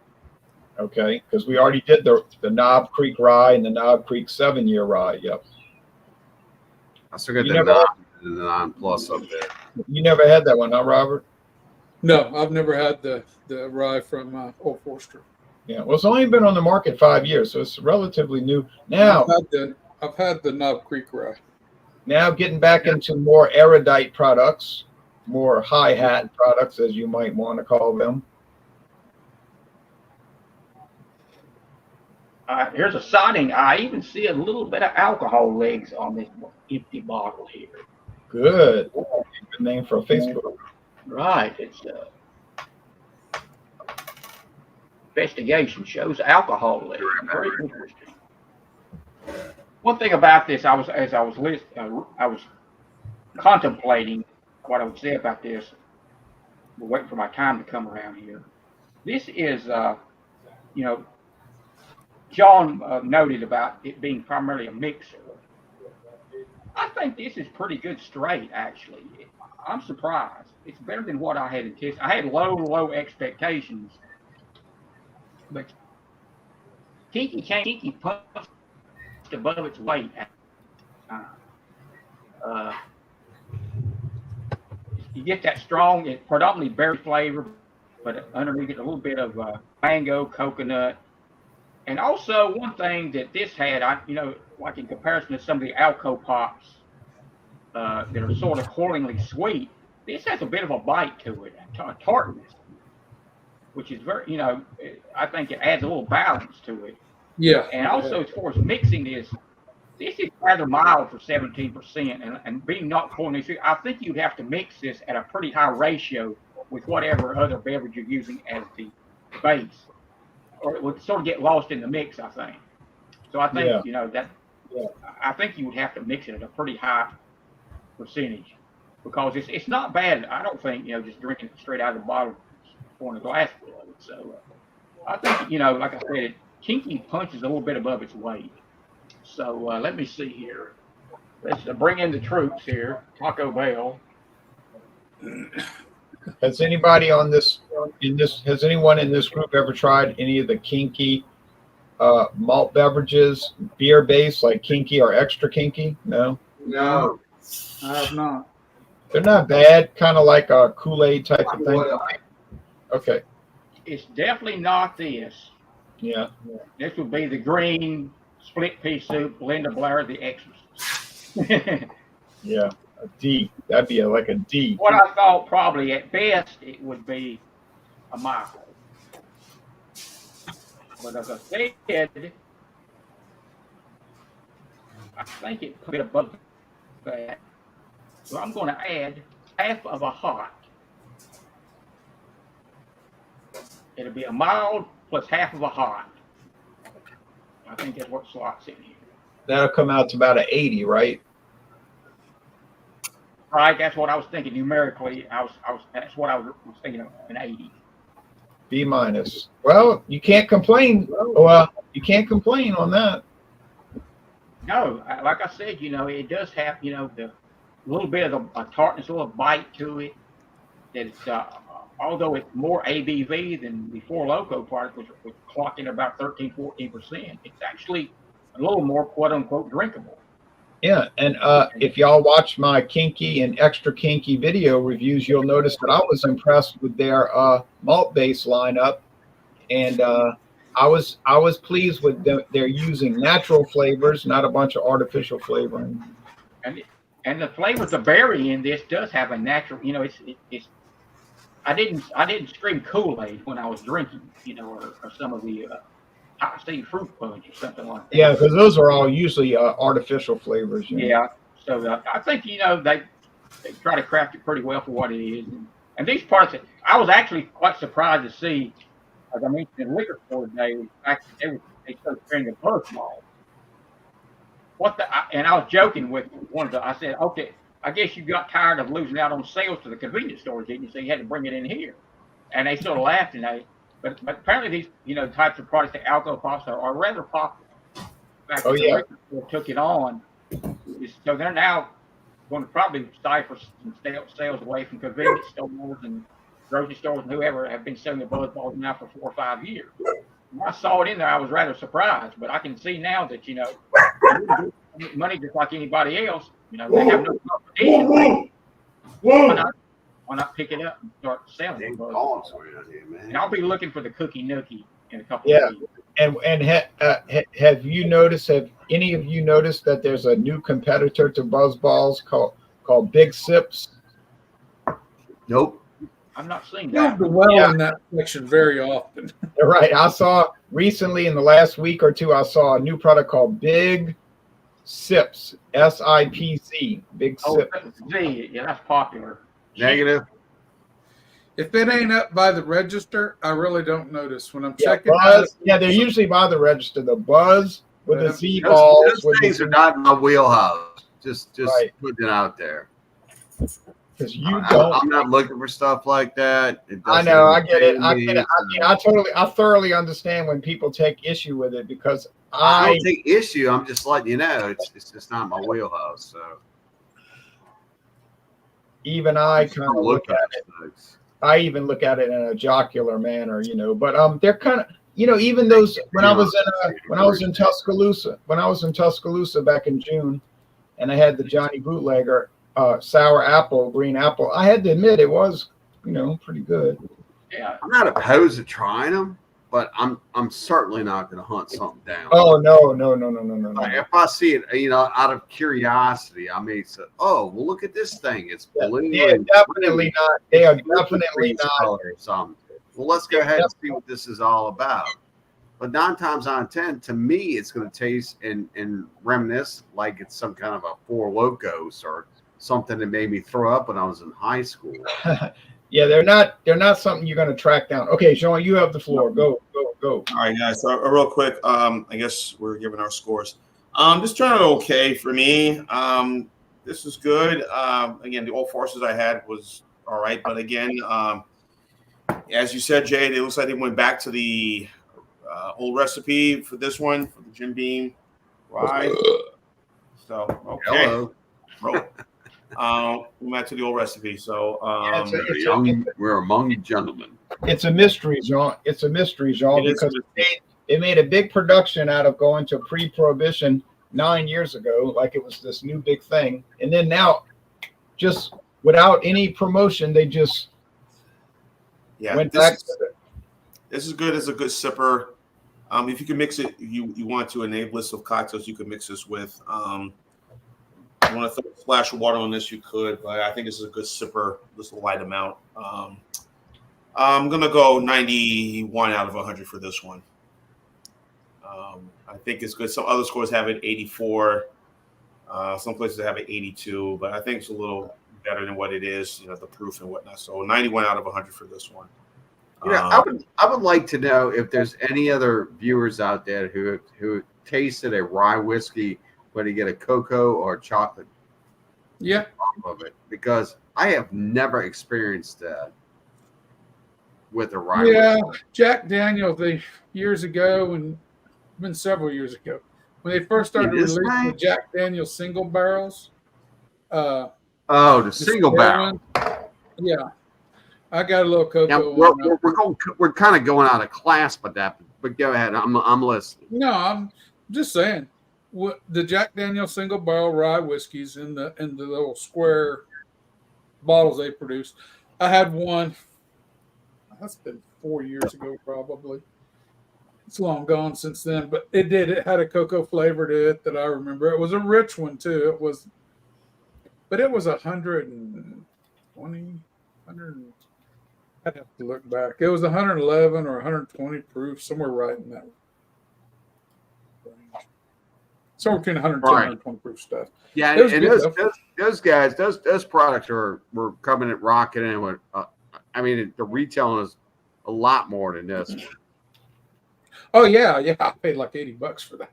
Speaker 1: Okay, because we already did the Knob Creek Rye and the Knob Creek 7-year rye. Yep.
Speaker 3: I still got
Speaker 1: You
Speaker 3: the
Speaker 1: never-
Speaker 3: 9 plus up there.
Speaker 1: You never had that one, huh, Robert?
Speaker 2: No, I've never had the rye from Old Forester.
Speaker 1: Yeah. Well, it's only been on the market 5 years, so it's relatively new. Now,
Speaker 2: I've had the Knob Creek rye.
Speaker 1: now getting back into more erudite products, more hi-hat products, as you might want to call them.
Speaker 5: Here's a sighting. I even see a little bit of alcohol legs on this empty bottle here.
Speaker 1: Good. Good name for a Facebook.
Speaker 5: Right. It's investigation shows alcohol legs. Very interesting. One thing about this, I was contemplating what I would say about this. We're waiting for my time to come around here. This is, you know, John noted about it being primarily a mixer. I think this is pretty good straight, actually. I'm surprised. It's better than what I had anticipated. I had low expectations. But Kinky punched above its weight at the time. You get that strong, it's predominantly berry flavor, but underneath it a little bit of mango, coconut. And also one thing that this had, like in comparison to some of the Alco Pops that are sort of quarteringly sweet, this has a bit of a bite to it, a tartness, which is very, I think it adds a little balance to it.
Speaker 2: Yeah.
Speaker 5: And also as far as mixing this is rather mild for 17%, and being not quarteringly sweet, I think you'd have to mix this at a pretty high ratio with whatever other beverage you're using as the base, or it would sort of get lost in the mix, I think. So I think, I think you would have to mix it at a pretty high percentage, because it's not bad. I don't think, just drinking it straight out of the bottle, pouring a glass full of it. So I think, like I said, Kinky punches a little bit above its weight. So let me see here. Let's bring in the troops here. Taco Bell.
Speaker 1: Has anybody has anyone in this group ever tried any of the Kinky malt beverages, beer based, like Kinky or Extra Kinky? No?
Speaker 3: No.
Speaker 2: I have not.
Speaker 1: They're not bad, kind of like a Kool-Aid type of thing. Okay.
Speaker 5: It's definitely not this.
Speaker 1: Yeah.
Speaker 5: This would be the green split pea soup, Linda Blair, the Exorcist.
Speaker 1: Yeah. A D. That'd be like a D.
Speaker 5: What I thought probably at best it would be a micro. But as I said, I think it put it above that. So I'm going to add half of a hot. It'll be a mild plus half of a hot. I think that's what slots in here.
Speaker 1: That'll come out to about an 80, right?
Speaker 5: Right, that's what I was thinking numerically. That's what I was thinking of, an 80.
Speaker 1: B minus. Well, you can't complain. Well, you can't complain on that.
Speaker 5: No, like I said, it does have, the little bit of a tartness, a little bite to it. That's although it's more ABV than the Four Loco product, which was clocking about 13-14%. It's actually a little more quote unquote drinkable.
Speaker 1: Yeah, and if y'all watch my Kinky and Extra Kinky video reviews, you'll notice that I was impressed with their malt base lineup, and I was pleased with they're using natural flavors, not a bunch of artificial flavoring.
Speaker 5: And the flavors of berry in this does have a natural, it's. I didn't scream Kool-Aid when I was drinking, or some of the hot seed fruit punch or something like that.
Speaker 1: Yeah, because those are all usually artificial flavors.
Speaker 5: Yeah, so I think they try to craft it pretty well for what it is. And these parts, I was actually quite surprised to see, as I mentioned in the liquor store today, they started carrying a buzz ball. And I was joking with one of the. I said, okay, I guess you got tired of losing out on sales to the convenience stores, didn't you? So you had to bring it in here. And they sort of laughed, but apparently these, types of products, the Alco Pops are rather popular. In fact, the liquor store took it on. So they're now going to probably stifle some sales away from convenience stores and grocery stores and whoever have been selling the buzz balls now for 4 or 5 years. When I saw it in there, I was rather surprised, but I can see now that, money just like anybody else. They have no competition. Why not pick it up and start selling it? And I'll be looking for the Cookie Nookie in a couple of weeks.
Speaker 1: And have you noticed? Have any of you noticed that there's a new competitor to Buzz Balls called Big Sips?
Speaker 3: Nope.
Speaker 5: I'm not seeing
Speaker 2: You don't
Speaker 5: that.
Speaker 2: dwell in that section very often.
Speaker 1: Right. I saw recently in the last week or two, I saw a new product called Big Sips, SIPC, Big Sips.
Speaker 5: Yeah, that's popular.
Speaker 3: Negative.
Speaker 2: If it ain't up by the register, I really don't notice when I'm
Speaker 1: Yeah,
Speaker 2: checking.
Speaker 1: Buzz, they're usually by the register. The Buzz with the Z
Speaker 3: Those
Speaker 1: balls.
Speaker 3: things are not in my wheelhouse. Just
Speaker 1: Right.
Speaker 3: putting it out there.
Speaker 1: because you don't.
Speaker 3: I'm not looking for stuff like that.
Speaker 1: I know, I get it. I get it. I thoroughly understand when people take issue with it because
Speaker 3: I don't take issue. I'm just letting you know it's just not my wheelhouse. So
Speaker 1: even I kind of look at it. I even look at it in a jocular manner, you know. But they're kind of, you know, even those when I was in Tuscaloosa back in June, and I had the Johnny Bootlegger sour apple, green apple. I had to admit it was, you know, pretty good.
Speaker 5: Yeah.
Speaker 3: I'm not opposed to trying them, but I'm certainly not going to hunt something down.
Speaker 1: Oh no.
Speaker 3: Like, if I see it, you know, out of curiosity, I may say, "Oh, well, look at this thing. It's blue."
Speaker 1: Yeah, definitely not. They are definitely not.
Speaker 3: Or something. Well, let's go ahead and see what this is all about. But 9 times out of 10, to me, it's going to taste and reminisce like it's some kind of a Four Locos or something that made me throw up when I was in high school.
Speaker 1: Yeah, they're not something you're going to track down. Okay, Sean, you have the floor. Go.
Speaker 4: All right, guys. So real quick, I guess we're giving our scores. This turned out okay for me. This is good. Again, the Old Forces I had was all right, but again, as you said, Jay, it looks like they went back to the old recipe for this one, for the Jim Beam rye. So okay.
Speaker 3: Hello.
Speaker 1: We
Speaker 4: went back to the old recipe. So
Speaker 3: we're among gentlemen.
Speaker 1: It's a mystery, Jean. Because it made a big production out of going to pre-prohibition 9 years ago, like it was this new big thing, and then now, just without any promotion, they just went back.
Speaker 4: This is good as a good sipper. If you can mix it, you want to enable list of cocktails you can mix this with. You want to throw a splash of water on this, you could, but I think this is a good sipper, just a light amount. I'm going to go 91 out of 100 for this one. I think it's good. Some other scores have it 84. Some places have it 82, but I think it's a little better than what it is, you know, the proof and whatnot. So 91 out of 100 for this one.
Speaker 3: You know, I would like to know if there's any other viewers out there who tasted a rye whiskey, whether you get a cocoa or a chocolate.
Speaker 2: Yeah.
Speaker 3: Of it, because I have never experienced that with a rye.
Speaker 2: Yeah,
Speaker 3: whiskey.
Speaker 2: Jack Daniels, years ago, and been several years ago, when they first started releasing the Jack Daniels single barrels.
Speaker 3: The single barrel.
Speaker 2: Yeah, I got a little cocoa.
Speaker 3: Now, we're kind of going out of class with that, but go ahead. I'm listening.
Speaker 2: No, I'm just saying. The Jack Daniel's single barrel rye whiskeys in the little square bottles they produced. I had one. That's been 4 years ago, probably. It's long gone since then, but it had a cocoa flavor to it that I remember. It was a rich one too. It was 120, 100. I'd have to look back. It was 111 or 120 proof, somewhere right in that range. Somewhere between 110 and 120 proof stuff.
Speaker 3: Yeah, and those guys, those products were coming and rocking in with. I mean, the retailing is a lot more than this one.
Speaker 2: Oh yeah, I paid like $80 for that.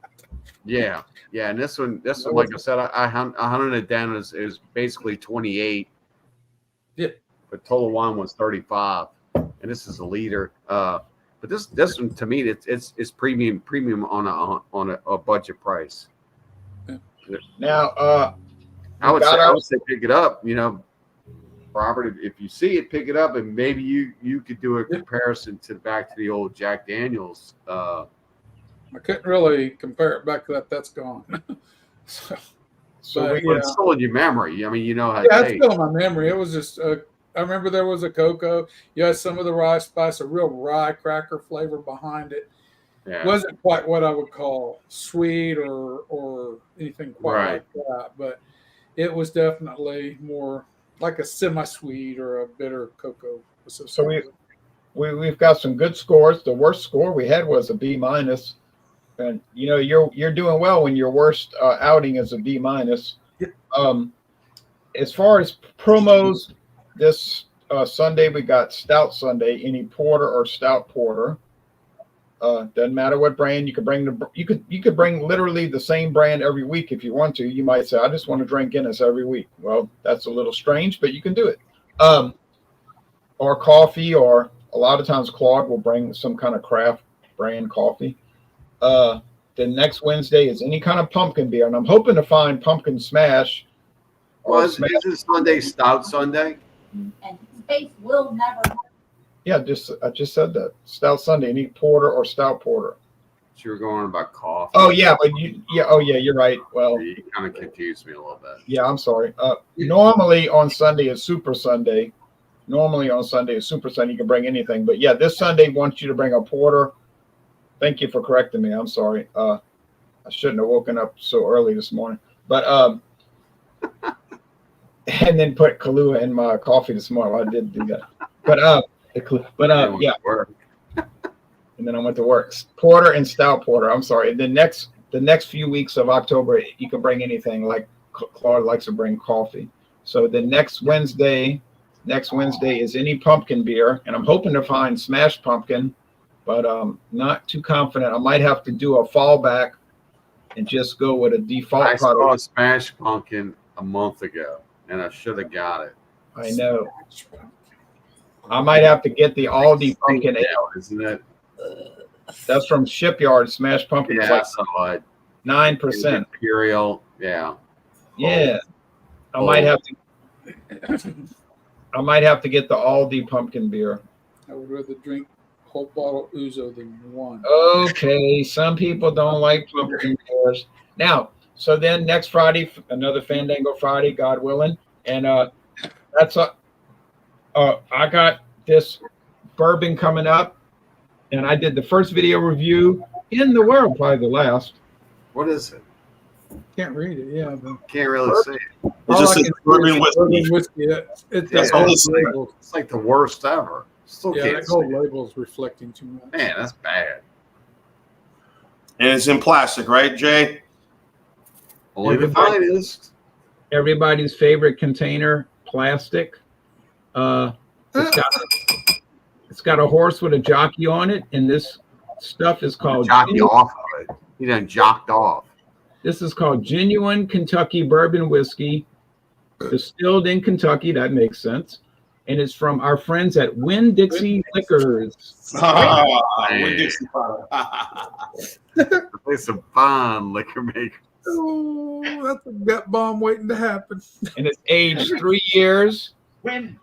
Speaker 3: Yeah, and this one, like I said, I hunted it down is basically 28.
Speaker 2: Yeah,
Speaker 3: but Total Wine was 35, and this is a liter. But this one to me, it's premium on a budget price.
Speaker 2: Yeah.
Speaker 1: Now,
Speaker 3: I would say pick it up. You know, Robert, if you see it, pick it up, and maybe you could do a comparison back to the old Jack Daniels.
Speaker 2: I couldn't really compare it back to that. That's gone.
Speaker 3: But it's still in your memory. I mean, you know how.
Speaker 2: Yeah, it's still in my memory. It was just. I remember there was a cocoa. You had some of the rye spice, a real rye cracker flavor behind it.
Speaker 3: Yeah.
Speaker 2: It wasn't quite what I would call sweet or anything quite like that, but it was definitely more like a semi-sweet or a bitter cocoa.
Speaker 1: So we've got some good scores. The worst score we had was a B-, and you know you're doing well when your worst outing is a B-. As far as promos, this Sunday we got Stout Sunday, any porter or stout porter. Doesn't matter what brand. You could bring you could bring literally the same brand every week if you want to. You might say, I just want to drink Guinness every week. Well, that's a little strange, but you can do it. Or coffee, or a lot of times Claude will bring some kind of craft brand coffee. The next Wednesday is any kind of pumpkin beer, and I'm hoping to find pumpkin smash.
Speaker 3: Well, is it Sunday Stout Sunday?
Speaker 6: And space will never.
Speaker 1: Yeah, I just said that. Stout Sunday, any porter or stout porter.
Speaker 3: So you were going on about coffee.
Speaker 1: Oh yeah, but you're right. Well,
Speaker 3: You kind of confused me a little bit.
Speaker 1: yeah, I'm sorry. Normally on Sunday is Super Sunday. You can bring anything, but yeah, this Sunday wants you to bring a porter. Thank you for correcting me. I'm sorry. I shouldn't have woken up so early this morning, but and then put Kahlua in my coffee this morning. I did do that, yeah. And then I went to work. Porter and stout porter. I'm sorry. And the next few weeks of October, you can bring anything. Like Claude likes to bring coffee. So the next Wednesday is any pumpkin beer, and I'm hoping to find smashed pumpkin, but not too confident. I might have to do a fallback and just go with a default
Speaker 3: I
Speaker 1: product.
Speaker 3: saw a smashed pumpkin a month ago, and I should have got it.
Speaker 1: I know. I might have to get the Aldi pumpkin ale,
Speaker 3: isn't it?
Speaker 1: That's from Shipyard. Smashed pumpkin is
Speaker 3: Yeah,
Speaker 1: like
Speaker 3: so
Speaker 1: 9%.
Speaker 3: Imperial, yeah.
Speaker 1: Yeah, I might have to get the Aldi pumpkin beer.
Speaker 2: I would rather drink a whole bottle of Ouzo than one.
Speaker 1: Okay, some people don't like pumpkin beers. Now, so then next Friday, another Fandango Friday, God willing, and that's I got this bourbon coming up, and I did the first video review in the world, probably the last.
Speaker 3: What is it?
Speaker 2: Can't read it. Yeah, but
Speaker 3: Can't really see it.
Speaker 4: It's just a bourbon whiskey.
Speaker 2: whiskey.
Speaker 4: That's all it's like.
Speaker 3: It's like the worst ever. Still
Speaker 2: Yeah,
Speaker 3: can't
Speaker 2: that
Speaker 3: see
Speaker 2: gold
Speaker 3: it.
Speaker 2: label is reflecting too much.
Speaker 3: Man, that's bad.
Speaker 4: And it's in plastic, right, Jay?
Speaker 3: Only the
Speaker 1: Everybody-
Speaker 3: finest.
Speaker 1: Everybody's favorite container, plastic. It's got a horse with a jockey on it, and this stuff is called
Speaker 3: Jockey off of it. He done jocked off.
Speaker 1: This is called Genuine Kentucky Bourbon Whiskey, distilled in Kentucky. That makes sense. And it's from our friends at Winn-Dixie Liquors.
Speaker 4: Winn-Dixie product.
Speaker 3: It's a fine liquor maker.
Speaker 2: Oh, that's a gut bomb waiting to happen.
Speaker 1: And it's aged 3 years.
Speaker 5: When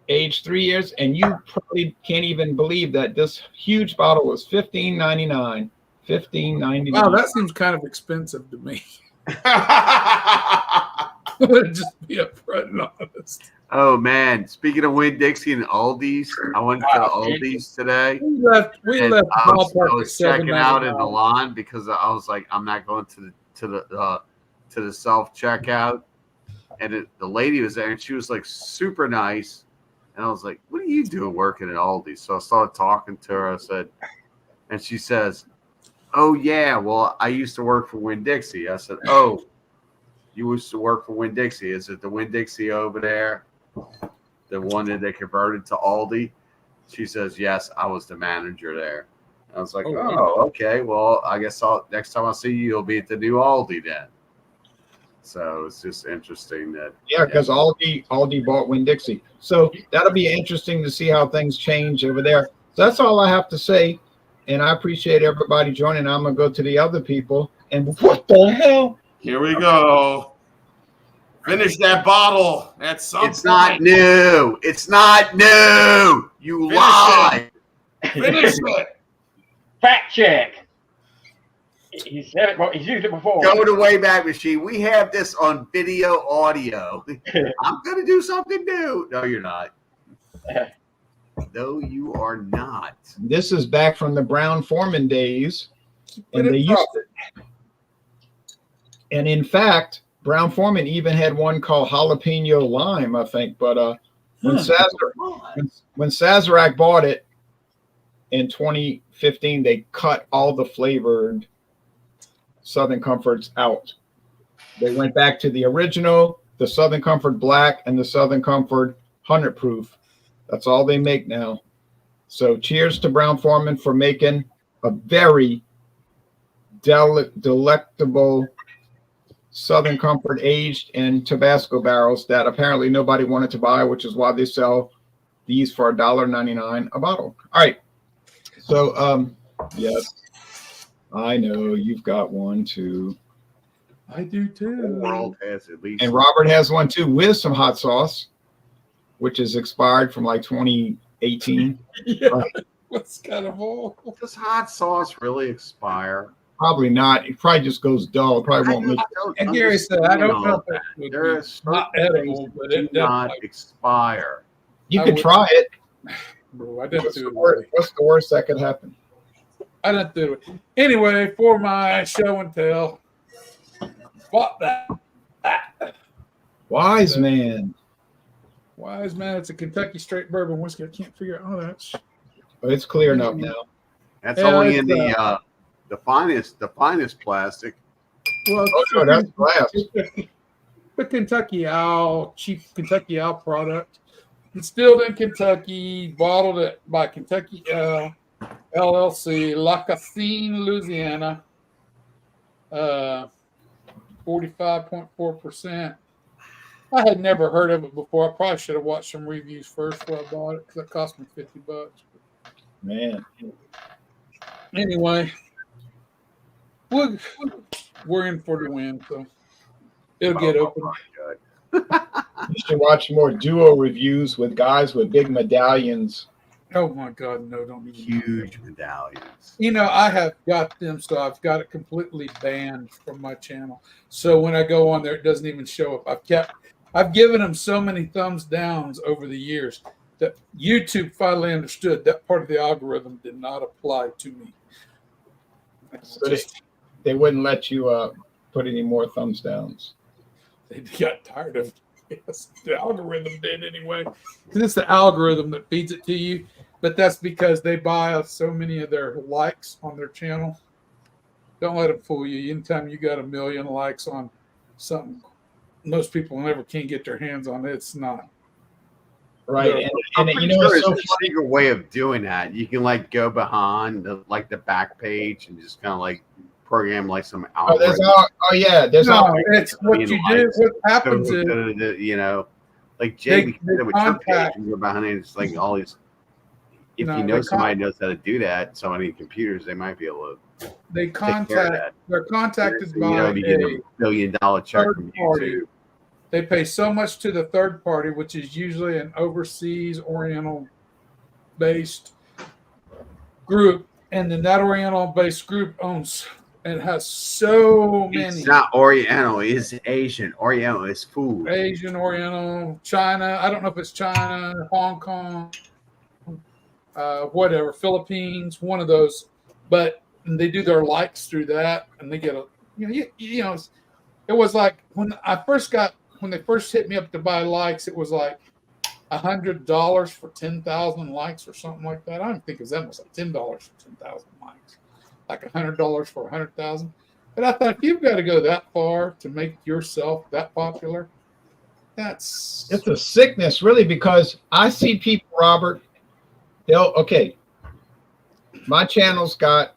Speaker 1: Aged 3 years. And you probably can't even believe that this huge bottle was $15.99. $15.99.
Speaker 2: Wow, that seems kind of expensive to me. Just be upfront and honest.
Speaker 3: Oh man! Speaking of Winn-Dixie and Aldi's, I went to Aldi's today.
Speaker 2: We left
Speaker 3: And I
Speaker 2: ballpark
Speaker 3: was
Speaker 2: at
Speaker 3: checking out in the
Speaker 2: $7.99.
Speaker 3: line because I was like, I'm not going to the self checkout. And the lady was there, and she was like super nice. And I was like, "What are you doing working at Aldi?" So I started talking to her. I said, and she says, "Oh yeah, well I used to work for Winn-Dixie." I said, "Oh, you used to work for Winn-Dixie? Is it the Winn-Dixie over there, the one that they converted to Aldi?" She says, "Yes, I was the manager there." I was like,
Speaker 2: Oh,
Speaker 3: "Oh,
Speaker 2: wow.
Speaker 3: okay. Well, I guess next time I see you, you'll be at the new Aldi then." So it's just interesting that.
Speaker 1: Yeah, because Aldi bought Winn-Dixie. So that'll be interesting to see how things change over there. So that's all I have to say. And I appreciate everybody joining. I'm going to go to the other people. And what the hell?
Speaker 4: Here we go. Finish that bottle. That's something.
Speaker 3: It's not new. It's not new. You
Speaker 4: Finish
Speaker 3: lie.
Speaker 4: Finish it.
Speaker 5: fact check. He said it. Well, he's used it before.
Speaker 3: Go to Wayback Machine. We have this on video, audio. I'm going to do something new. No, you're not. No, you are not.
Speaker 1: This is back from the Brown Foreman days. And they used to. And in fact, Brown Foreman even had one called jalapeno lime, I think. But when Sazerac bought it in 2015, they cut all the flavored Southern Comforts out. They went back to the original, the Southern Comfort Black and the Southern Comfort 100 Proof. That's all they make now. So cheers to Brown Foreman for making a very delectable Southern Comfort aged in Tabasco barrels that apparently nobody wanted to buy, which is why they sell these for $1.99 a bottle. All right. So, yes, I know you've got one too.
Speaker 2: I do
Speaker 3: The
Speaker 2: too.
Speaker 3: world has at least.
Speaker 1: And Robert has one too with some hot sauce, which is expired from like 2018.
Speaker 2: Yeah,
Speaker 1: Right.
Speaker 2: what's kind of all?
Speaker 3: Does hot sauce really expire?
Speaker 1: Probably not. It probably just goes dull. It probably won't make.
Speaker 2: And Gary said, I don't know if it would
Speaker 3: There
Speaker 2: be
Speaker 3: are certain
Speaker 2: not
Speaker 3: things
Speaker 2: edible,
Speaker 3: that
Speaker 2: but
Speaker 3: do
Speaker 2: it
Speaker 3: not
Speaker 2: definitely.
Speaker 3: expire.
Speaker 1: You
Speaker 2: I
Speaker 1: could
Speaker 2: would-
Speaker 1: try it.
Speaker 2: Bro, I didn't
Speaker 1: What's
Speaker 2: do
Speaker 1: the
Speaker 2: it.
Speaker 1: worst, what's the worst that could happen?
Speaker 2: I didn't do it. Anyway, for my show and tell, bought that.
Speaker 1: Wise man.
Speaker 2: Wise man, it's a Kentucky straight bourbon whiskey. I can't figure out. Oh, that's
Speaker 1: Oh, it's clear enough now.
Speaker 3: That's
Speaker 2: Yeah,
Speaker 3: only
Speaker 2: it's,
Speaker 3: in the finest plastic.
Speaker 2: well,
Speaker 1: Oh, no, that's glass.
Speaker 2: the Kentucky Owl, cheap Kentucky Owl product. Distilled in Kentucky, bottled it by Kentucky Owl LLC, La Cassine, Louisiana. 45.4%. I had never heard of it before. I probably should have watched some reviews first before I bought it because it cost me $50.
Speaker 1: Man.
Speaker 2: Anyway, we're in for the win, so it'll get open.
Speaker 3: Good.
Speaker 1: You should watch more duo reviews with guys with big medallions.
Speaker 2: Oh my God, no, don't even.
Speaker 3: Huge medallions.
Speaker 2: You know, I have got them, so I've got it completely banned from my channel. So when I go on there, it doesn't even show up. I've given them so many thumbs downs over the years that YouTube finally understood that part of the algorithm did not apply to me.
Speaker 1: So they wouldn't let you put any more thumbs downs.
Speaker 2: They got tired of it. Yes, the algorithm did anyway. Because it's the algorithm that feeds it to you. But that's because they buy so many of their likes on their channel. Don't let it fool you. Anytime you got 1 million likes on something, most people never can get their hands on it. It's not.
Speaker 1: Right.
Speaker 3: I'm
Speaker 1: And you
Speaker 3: pretty
Speaker 1: know,
Speaker 3: sure
Speaker 1: it's so
Speaker 3: there's a secret way of doing that. You can like go behind the back page and just kind of like program like some
Speaker 1: oh,
Speaker 3: algorithm.
Speaker 1: yeah, there's
Speaker 2: No,
Speaker 1: all
Speaker 2: it's what you do. What happens is
Speaker 3: You know, like Jamie
Speaker 2: they
Speaker 3: said with your page,
Speaker 2: contact-
Speaker 3: and go behind it. It's like all these. If
Speaker 2: No,
Speaker 3: you know
Speaker 2: they
Speaker 3: somebody knows how to do that, somebody in computers, they might be able to
Speaker 2: they
Speaker 3: take care of
Speaker 2: contact.
Speaker 3: that.
Speaker 2: They're contacted
Speaker 3: So you
Speaker 2: by
Speaker 3: don't need to get
Speaker 2: a
Speaker 3: $1 billion check
Speaker 2: third
Speaker 3: from
Speaker 2: party.
Speaker 3: YouTube.
Speaker 2: They pay so much to the third party, which is usually an overseas Oriental based group. And then that Oriental based group owns and has so many
Speaker 3: It's not Oriental, it's Asian. Oriental is food.
Speaker 2: Asian, Oriental, China. I don't know if it's China, Hong Kong, whatever, Philippines, one of those. But they do their likes through that, and they get a you know. It was like when they first hit me up to buy likes, it was like $100 for 10,000 likes or something like that. I don't think it was that much, like $10 for 10,000 likes, like $100 for 100,000. But I thought if you've got to go that far to make yourself that popular,
Speaker 1: it's a sickness, really, because I see people, Robert. My channel's got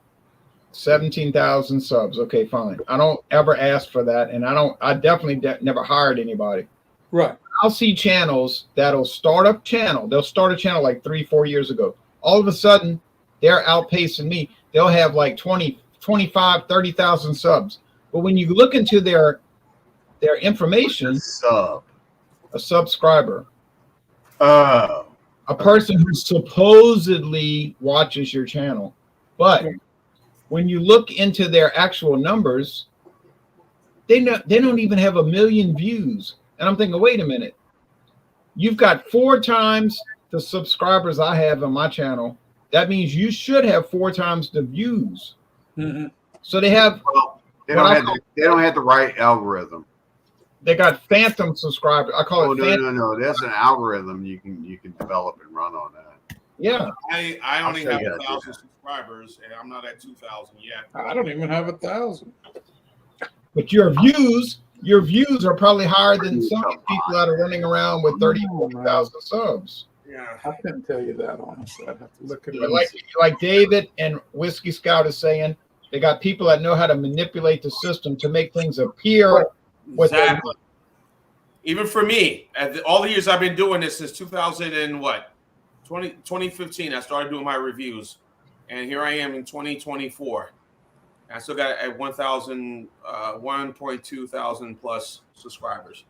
Speaker 1: 17,000 subs. Okay, fine. I don't ever ask for that, and I definitely never hired anybody.
Speaker 2: right.
Speaker 1: I'll see channels that'll start a channel. They'll start a channel like 3-4 years ago. All of a sudden, they're outpacing me. They'll have like 20, 25, 30,000 subs. But when you look into their information, a subscriber,
Speaker 3: Oh.
Speaker 1: a person who supposedly watches your channel. But when you look into their actual numbers, they don't even have 1 million views. And I'm thinking, wait a minute, you've got 4 times the subscribers I have on my channel. That means you should have 4 times the views.
Speaker 2: Mm-hmm.
Speaker 1: So they have,
Speaker 3: Well, they don't have the right algorithm.
Speaker 1: they got phantom subscribers. I call
Speaker 3: Oh,
Speaker 1: it
Speaker 3: no,
Speaker 1: phantom.
Speaker 3: no. There's an algorithm you can develop and run on that.
Speaker 1: Yeah.
Speaker 4: I only
Speaker 3: I'll
Speaker 4: have
Speaker 3: show you how to do
Speaker 4: 1,000 subscribers, and I'm not at 2,000 yet.
Speaker 2: I don't even have 1,000.
Speaker 1: But your views are probably higher than some of the people that are running around with 30,000 subs.
Speaker 4: Yeah.
Speaker 2: I couldn't tell you that honestly. I'd have to look it
Speaker 1: But
Speaker 2: up.
Speaker 1: like David and Whiskey Scout is saying, they got people that know how to manipulate the system to make things appear what they
Speaker 4: Exactly.
Speaker 1: want.
Speaker 4: Even for me, all the years I've been doing this since 2000 and what, 2015, I started doing my reviews, and here I am in 2024. I still got at 1.2 thousand plus subscribers.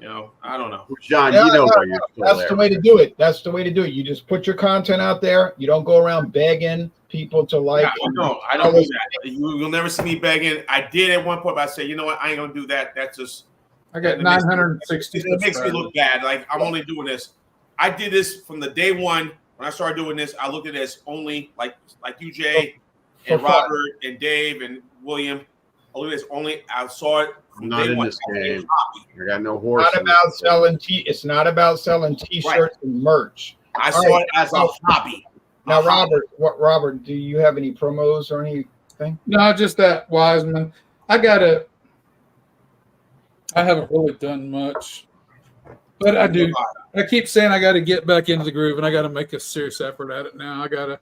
Speaker 4: You know, I don't know.
Speaker 3: John,
Speaker 1: Yeah,
Speaker 3: you know
Speaker 1: yeah,
Speaker 3: why you're still
Speaker 1: That's
Speaker 3: there.
Speaker 1: the way to do it. That's the way to do it. You just put your content out there. You don't go around begging people to like.
Speaker 4: Yeah, I don't do that. You'll never see me begging. I did at one point, but I said, you know what? I ain't gonna do that. That's just.
Speaker 2: I got
Speaker 4: It makes me-
Speaker 2: 960.
Speaker 4: It makes me look bad. Like I'm only doing this. I did this from the day one when I started doing this. I looked at it as only like you, Jay, and
Speaker 1: For fun.
Speaker 4: Robert and Dave and William. I looked at it as only. I saw it
Speaker 3: I'm
Speaker 4: from
Speaker 3: not
Speaker 4: day
Speaker 3: in
Speaker 4: one.
Speaker 3: this game.
Speaker 4: Hobby.
Speaker 3: I got no horse.
Speaker 1: Not
Speaker 3: in
Speaker 1: about
Speaker 3: this game.
Speaker 1: selling It's not about selling T-shirts and merch.
Speaker 4: I
Speaker 1: All
Speaker 4: saw
Speaker 1: right.
Speaker 4: it as a hobby.
Speaker 1: Now,
Speaker 4: A hobby.
Speaker 1: Robert, do you have any promos or anything?
Speaker 2: No, just that Wiseman. I haven't really done much, but I do. I keep saying I got to get back into the groove, and I got to make a serious effort at it now. I gotta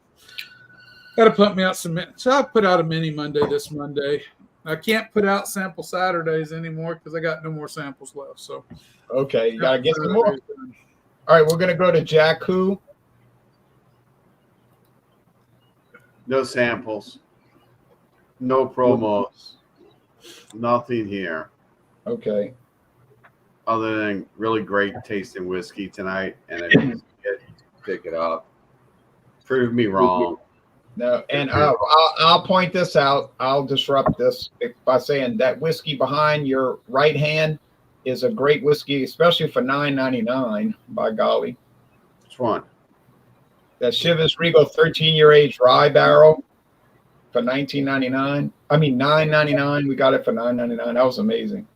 Speaker 2: pump me out some. So I'll put out a mini Monday this Monday. I can't put out sample Saturdays anymore because I got no more samples left. So
Speaker 1: Okay, you gotta get some more. All right, we're gonna go to Jack Who.
Speaker 3: No samples. No promos. Nothing here
Speaker 1: Okay.
Speaker 3: other than really great tasting whiskey tonight, and I didn't pick it up. Prove me wrong.
Speaker 1: No, and I'll point this out. I'll disrupt this by saying that whiskey behind your right hand is a great whiskey, especially for $9.99. By golly,
Speaker 3: Which one?
Speaker 1: that Chivas Regal 13-year age rye barrel for $19.99. I mean $9.99. We got it for $9.99. That was amazing.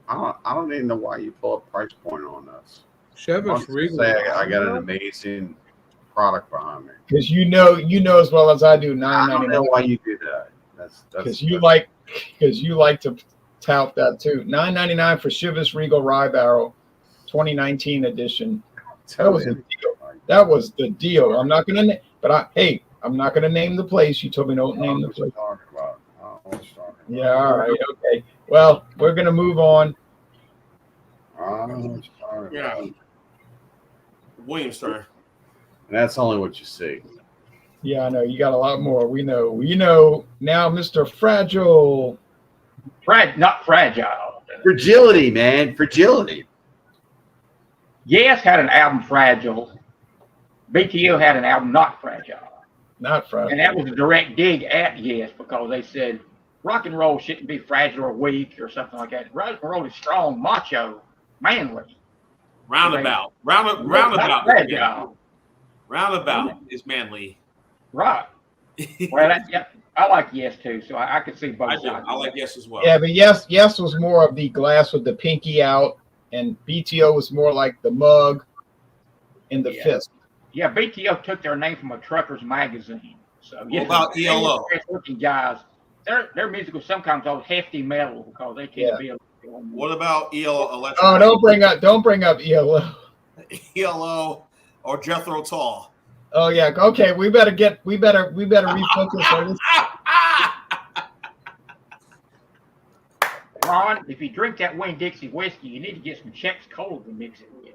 Speaker 3: I don't even know why you pull a price point on this.
Speaker 2: Chevrolet
Speaker 3: Say
Speaker 2: Regal.
Speaker 3: I got an amazing product behind me.
Speaker 1: Because you know as well as I do
Speaker 3: I don't know
Speaker 1: $9.99.
Speaker 3: why you do that.
Speaker 1: Because you like to tout that too. $9.99 for Chivas Regal Rye Barrel, 2019 edition. That was the deal. That was the deal. I'm not gonna, I'm not gonna name the place. You told me don't name the place. Yeah, all right, okay. Well, we're gonna move on.
Speaker 4: Yeah. William's turn.
Speaker 3: And that's only what you see.
Speaker 1: Yeah, I know you got a lot more. We know now, Mr. Fragile.
Speaker 5: Not fragile.
Speaker 3: Fragility, man. Fragility.
Speaker 5: Yes had an album Fragile. BTO had an album Not Fragile.
Speaker 1: Not Fragile.
Speaker 5: And that was a direct dig at Yes because they said rock and roll shouldn't be fragile or weak or something like that. Rock and roll is strong, macho, manly.
Speaker 4: Roundabout.
Speaker 5: Not
Speaker 4: Roundabout.
Speaker 5: fragile.
Speaker 4: Roundabout is manly.
Speaker 5: Right. Well, I like Yes too, so I could see both
Speaker 4: I do.
Speaker 5: sides.
Speaker 4: I like Yes as well.
Speaker 1: Yeah, but yes was more of the glass with the pinky out, and BTO was more like the mug in the fist.
Speaker 5: Yeah, BTO took their name from a trucker's magazine. So
Speaker 4: What about ELO?
Speaker 5: Looking guys, their music was sometimes old hefty metal because they tend to be a little more.
Speaker 4: What about ELO Electric?
Speaker 1: Oh, don't bring up ELO.
Speaker 4: ELO or Jethro Tull?
Speaker 1: Oh yeah, okay. We better refocus on this.
Speaker 5: Ron, if you drink that Wayne Dixie whiskey, you need to get some Chex Cola to mix it with.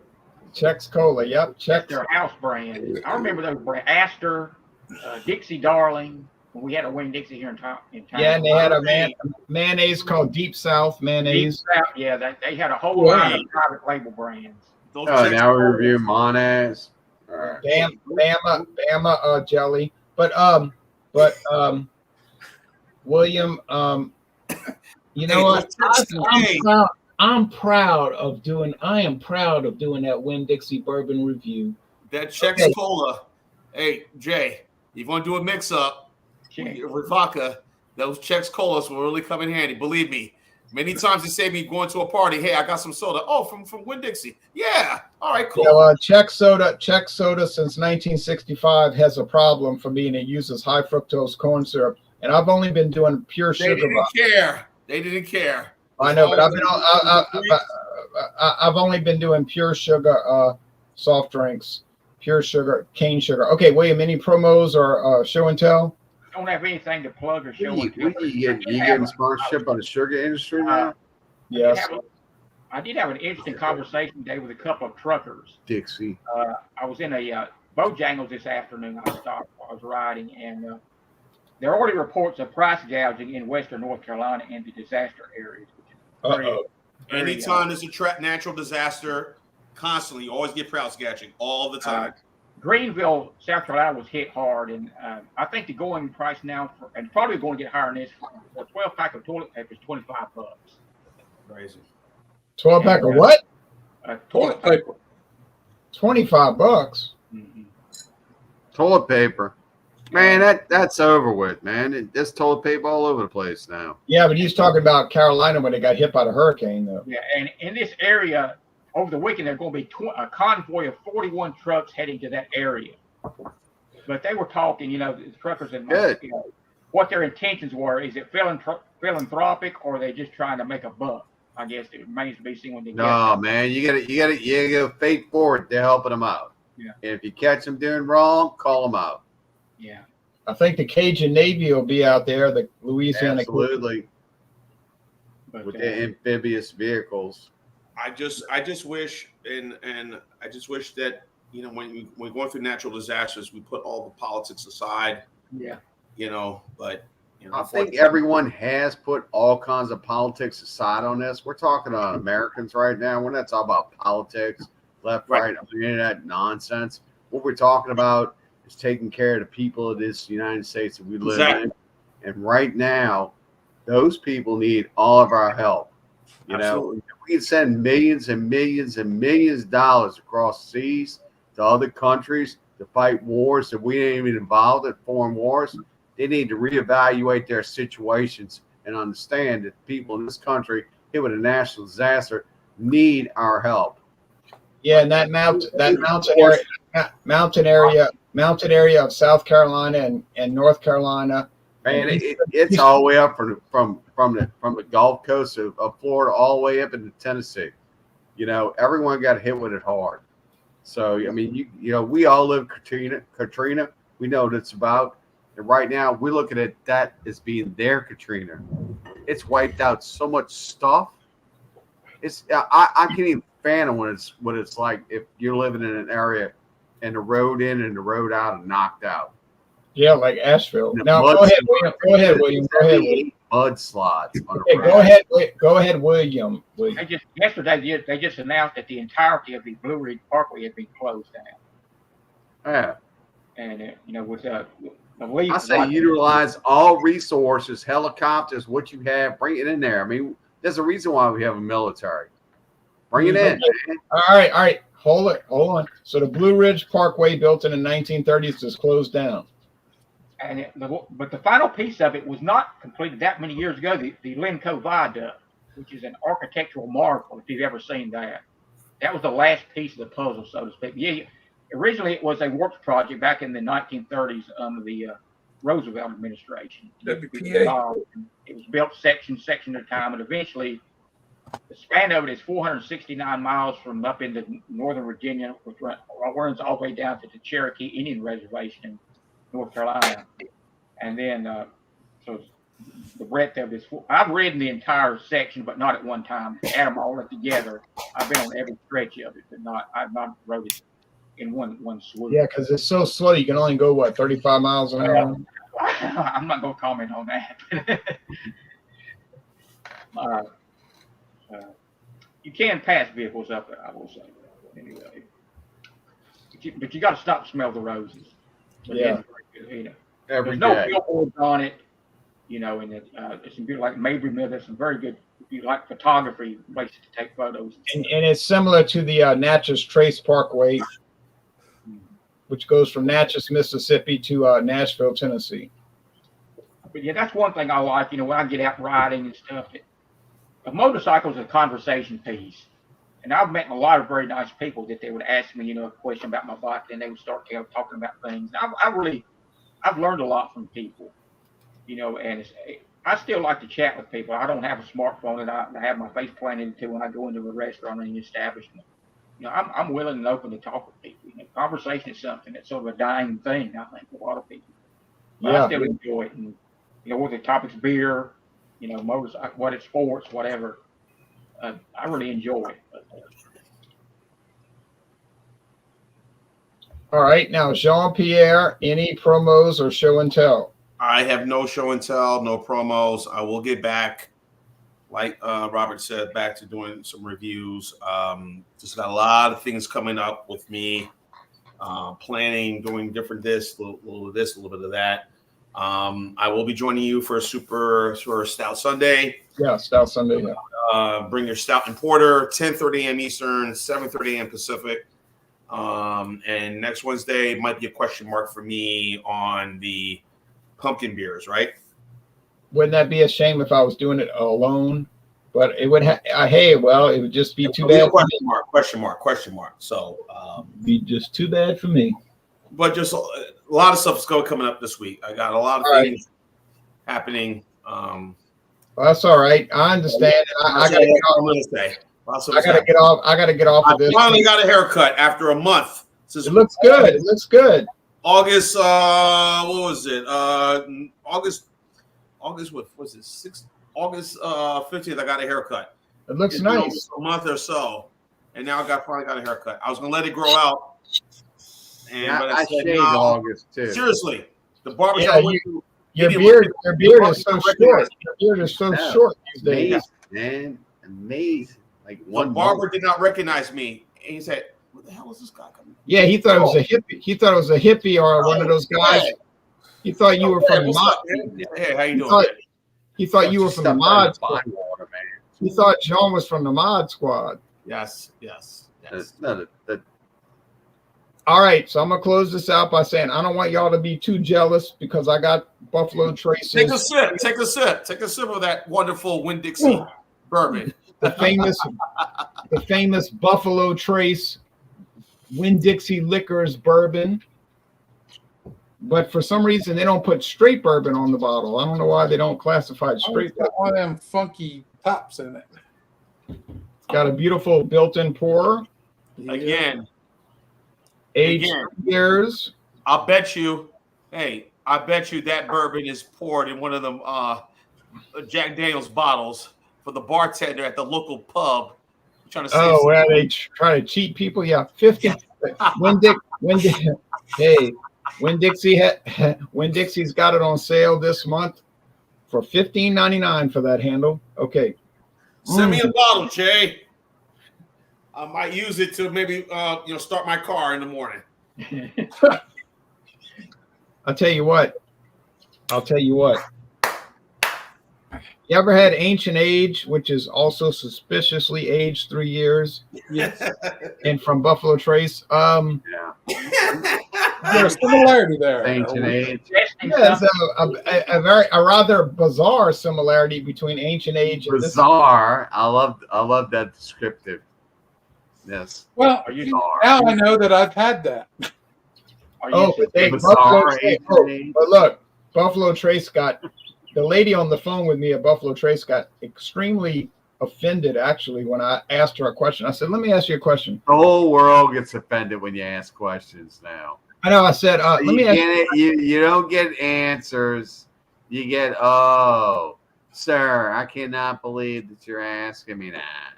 Speaker 1: Chex Cola, yep.
Speaker 5: That's their house brand. I remember those brands, Astor, Dixie Darling, when we had a Wayne Dixie here in town.
Speaker 1: Yeah, and they had a mayonnaise called Deep South mayonnaise.
Speaker 5: Deep South, yeah, they had a whole line of private label brands.
Speaker 4: Those
Speaker 3: Oh,
Speaker 4: Chex
Speaker 3: now we
Speaker 4: Colas.
Speaker 3: review Monaz. All right.
Speaker 1: Bama jelly. But William, you know what? I am proud of doing that Win Dixie bourbon review.
Speaker 4: That Chex Cola. Hey, Jay, you want to do a mix up with vodka? Those Chex Colas will really come in handy. Believe me. Many times they say me going to a party, hey, I got some soda. Oh, from Win Dixie. Yeah. All right, cool.
Speaker 1: Yeah, well, Czech soda since 1965 has a problem for me, and it uses high fructose corn syrup. And I've only been doing pure sugar.
Speaker 4: They didn't care.
Speaker 1: I know, but I've only been doing pure sugar soft drinks pure sugar, cane sugar. Okay, William, any promos or show and tell?
Speaker 5: Don't have anything to plug or show.
Speaker 3: What are you getting sponsorship by the sugar industry now?
Speaker 1: Yes.
Speaker 5: I did have an interesting conversation today with a couple of truckers.
Speaker 3: Dixie.
Speaker 5: I was in a Bojangles this afternoon. I stopped while I was riding, and there are already reports of price gouging in western North Carolina and the disaster areas.
Speaker 4: Anytime there's a natural disaster, constantly, you always get price gouging all the time.
Speaker 5: Greenville, South Carolina was hit hard, and I think the going price now, and probably going to get higher than this, for a 12-pack of toilet paper is $25.
Speaker 4: Crazy.
Speaker 1: 12-pack of what?
Speaker 5: Toilet paper.
Speaker 1: $25.
Speaker 5: Mm-hmm.
Speaker 3: Toilet paper. Man, that's over with, man. There's toilet paper all over the place now.
Speaker 1: Yeah, but he's talking about Carolina when they got hit by the hurricane, though.
Speaker 5: Yeah, and in this area, over the weekend, there's going to be a convoy of 41 trucks heading to that area. But they were talking, the truckers and what their intentions were. Is it philanthropic, or are they just trying to make a buck? I guess it remains to be seen when they get there.
Speaker 3: Man, you gotta fate forward. They're helping them out.
Speaker 5: Yeah.
Speaker 3: If you catch them doing wrong, call them out.
Speaker 5: Yeah.
Speaker 1: I think the Cajun Navy will be out there, the Louisiana.
Speaker 3: Absolutely.
Speaker 5: But,
Speaker 3: With the amphibious vehicles.
Speaker 4: I just wish, and I just wish that when we're going through natural disasters, we put all the politics aside.
Speaker 5: Yeah.
Speaker 4: But
Speaker 3: I think everyone has put all kinds of politics aside on this. We're talking about Americans right now. We're not talking about politics, left, right, internet nonsense. What we're talking about is taking care of the people of this United States that we live in. And right now, those people need all of our help.
Speaker 4: Absolutely.
Speaker 3: We can send millions and millions and millions of dollars across seas to other countries to fight wars that we ain't even involved in, foreign wars. They need to reevaluate their situations and understand that people in this country hit with a national disaster need our help.
Speaker 1: Yeah, and that mountain area of South Carolina and North Carolina.
Speaker 3: Man, it's all the way up from the Gulf Coast of Florida all the way up into Tennessee. Everyone got hit with it hard. So I mean, we all live Katrina. We know what it's about. And right now, we're looking at that as being their Katrina. It's wiped out so much stuff. I can't even fathom what it's like if you're living in an area and the road in and the road out are knocked out.
Speaker 1: Yeah, like Asheville. Now go ahead, William. Go ahead, William.
Speaker 3: Mudslides on the road.
Speaker 1: Go ahead, William.
Speaker 5: Yesterday they just announced that the entirety of the Blue Ridge Parkway had been closed down.
Speaker 3: Yeah.
Speaker 5: And with
Speaker 3: I say utilize all resources, helicopters, what you have, bring it in there. I mean, there's a reason why we have a military. Bring it in. Man.
Speaker 1: All right. Hold on. So the Blue Ridge Parkway, built in the 1930s, is closed down.
Speaker 5: But the final piece of it was not completed that many years ago. The Linco Viaduct, which is an architectural marvel, if you've ever seen that. That was the last piece of the puzzle, so to speak. Yeah, originally it was a works project back in the 1930s under the Roosevelt administration.
Speaker 2: WPA.
Speaker 5: It was built section at a time, and eventually the span of it is 469 miles from up into northern Virginia, which runs all the way down to the Cherokee Indian Reservation in North Carolina. And then, so the breadth of this, I've ridden the entire section, but not at one time. Add them all together. I've been on every stretch of it, but I've not rode it in one swoop.
Speaker 1: Yeah, because it's so slow. You can only go 35 miles an hour.
Speaker 5: I'm not going to comment on that. You can pass vehicles up there, I will say. Anyway, but you got to stop and smell the roses. But
Speaker 1: yeah.
Speaker 5: There's no billboards on it, and it's some beautiful, like Mabry Mill. There's some very good, if you like photography, places to take photos.
Speaker 1: And it's similar to the Natchez Trace Parkway, which goes from Natchez, Mississippi to Nashville, Tennessee.
Speaker 5: But yeah, that's one thing I like, when I get out riding and stuff. A motorcycle is a conversation piece. And I've met a lot of very nice people that they would ask me, a question about my bike, and they would start talking about things. I've learned a lot from people, and I still like to chat with people. I don't have a smartphone that I have my face planted into when I go into a restaurant or an establishment. I'm willing and open to talk with people, conversation is something that's sort of a dying thing, I think, for a lot of people. But
Speaker 1: Yeah.
Speaker 5: I still enjoy it. And, whether the topic's beer, motorcycle, what it's sports, whatever. I really enjoy it. But,
Speaker 1: All right. Now, Jean-Pierre, any promos or show and tell?
Speaker 4: I have no show and tell, no promos. I will get back, like Robert said, back to doing some reviews. Just got a lot of things coming up with me, planning, doing different this, a little of this, a little bit of that. I will be joining you for a Stout Sunday.
Speaker 1: Yeah, Stout Sunday. Yeah.
Speaker 4: Bring your stout and porter, 10:30 a.m. Eastern, 7:30 a.m. Pacific. And next Wednesday might be a question mark for me on the pumpkin beers, right?
Speaker 1: Wouldn't that be a shame if I was doing it alone? But it would. It would just be too bad.
Speaker 4: Question mark. So,
Speaker 1: be just too bad for me.
Speaker 4: But just a lot of stuff is coming up this week. I got a lot of things happening.
Speaker 1: Well, that's all right. I understand. I gotta get off. I gotta get off of this.
Speaker 4: I finally got a haircut after a month.
Speaker 1: It looks good. It looks good.
Speaker 4: August, what was it? August, what was it? August 15th, I got a haircut.
Speaker 1: It looks nice.
Speaker 4: A month or so. And now finally got a haircut. I was going to let it grow out.
Speaker 3: But I shaved August too.
Speaker 4: Seriously. The barbershop
Speaker 1: your beard is so short. Your beard is so short these days.
Speaker 3: Man, amazing. Like
Speaker 4: one barber did not recognize me. And he said, "What the hell is this guy coming?"
Speaker 1: Yeah, he thought it was a hippie. He thought it was a hippie or one of those guys. He thought you were from the mod.
Speaker 4: Hey, how you doing?
Speaker 1: He thought you were from the mod squad. He thought John was from the mod squad.
Speaker 4: Yes.
Speaker 1: All right, so I'm gonna close this out by saying I don't want y'all to be too jealous because I got Buffalo Trace.
Speaker 4: Take a sip of that wonderful Winn-Dixie bourbon.
Speaker 1: The famous Buffalo Trace Winn-Dixie Liquors bourbon. But for some reason, they don't put straight bourbon on the bottle. I don't know why they don't classify it straight.
Speaker 2: Got one of them funky tops in it.
Speaker 1: It's got a beautiful built-in pour.
Speaker 4: Again.
Speaker 1: Aged years.
Speaker 4: I bet you that bourbon is poured in one of them Jack Daniels bottles for the bartender at the local pub. Trying to save
Speaker 1: where they try to cheat people? Yeah, 50. Winn-Dixie's got it on sale this month for $15.99 for that handle. Okay.
Speaker 4: Send me a bottle, Jay. I might use it to maybe start my car in the morning.
Speaker 1: I'll tell you what. You ever had Ancient Age, which is also suspiciously aged 3 years?
Speaker 2: Yes.
Speaker 1: And from Buffalo Trace.
Speaker 2: There's a similarity there.
Speaker 3: Ancient Age.
Speaker 1: Yeah, it's a rather bizarre similarity between Ancient Age and
Speaker 3: bizarre. I love that descriptive. Yes.
Speaker 2: Well, now I know that I've had that.
Speaker 1: But look, Buffalo Trace got the lady on the phone with me at Buffalo Trace got extremely offended actually when I asked her a question. I said, "Let me ask you a question."
Speaker 3: The whole world gets offended when you ask questions now.
Speaker 1: I know. I said, "Let me ask
Speaker 3: you don't get answers. You get, oh, sir, I cannot believe that you're asking me that."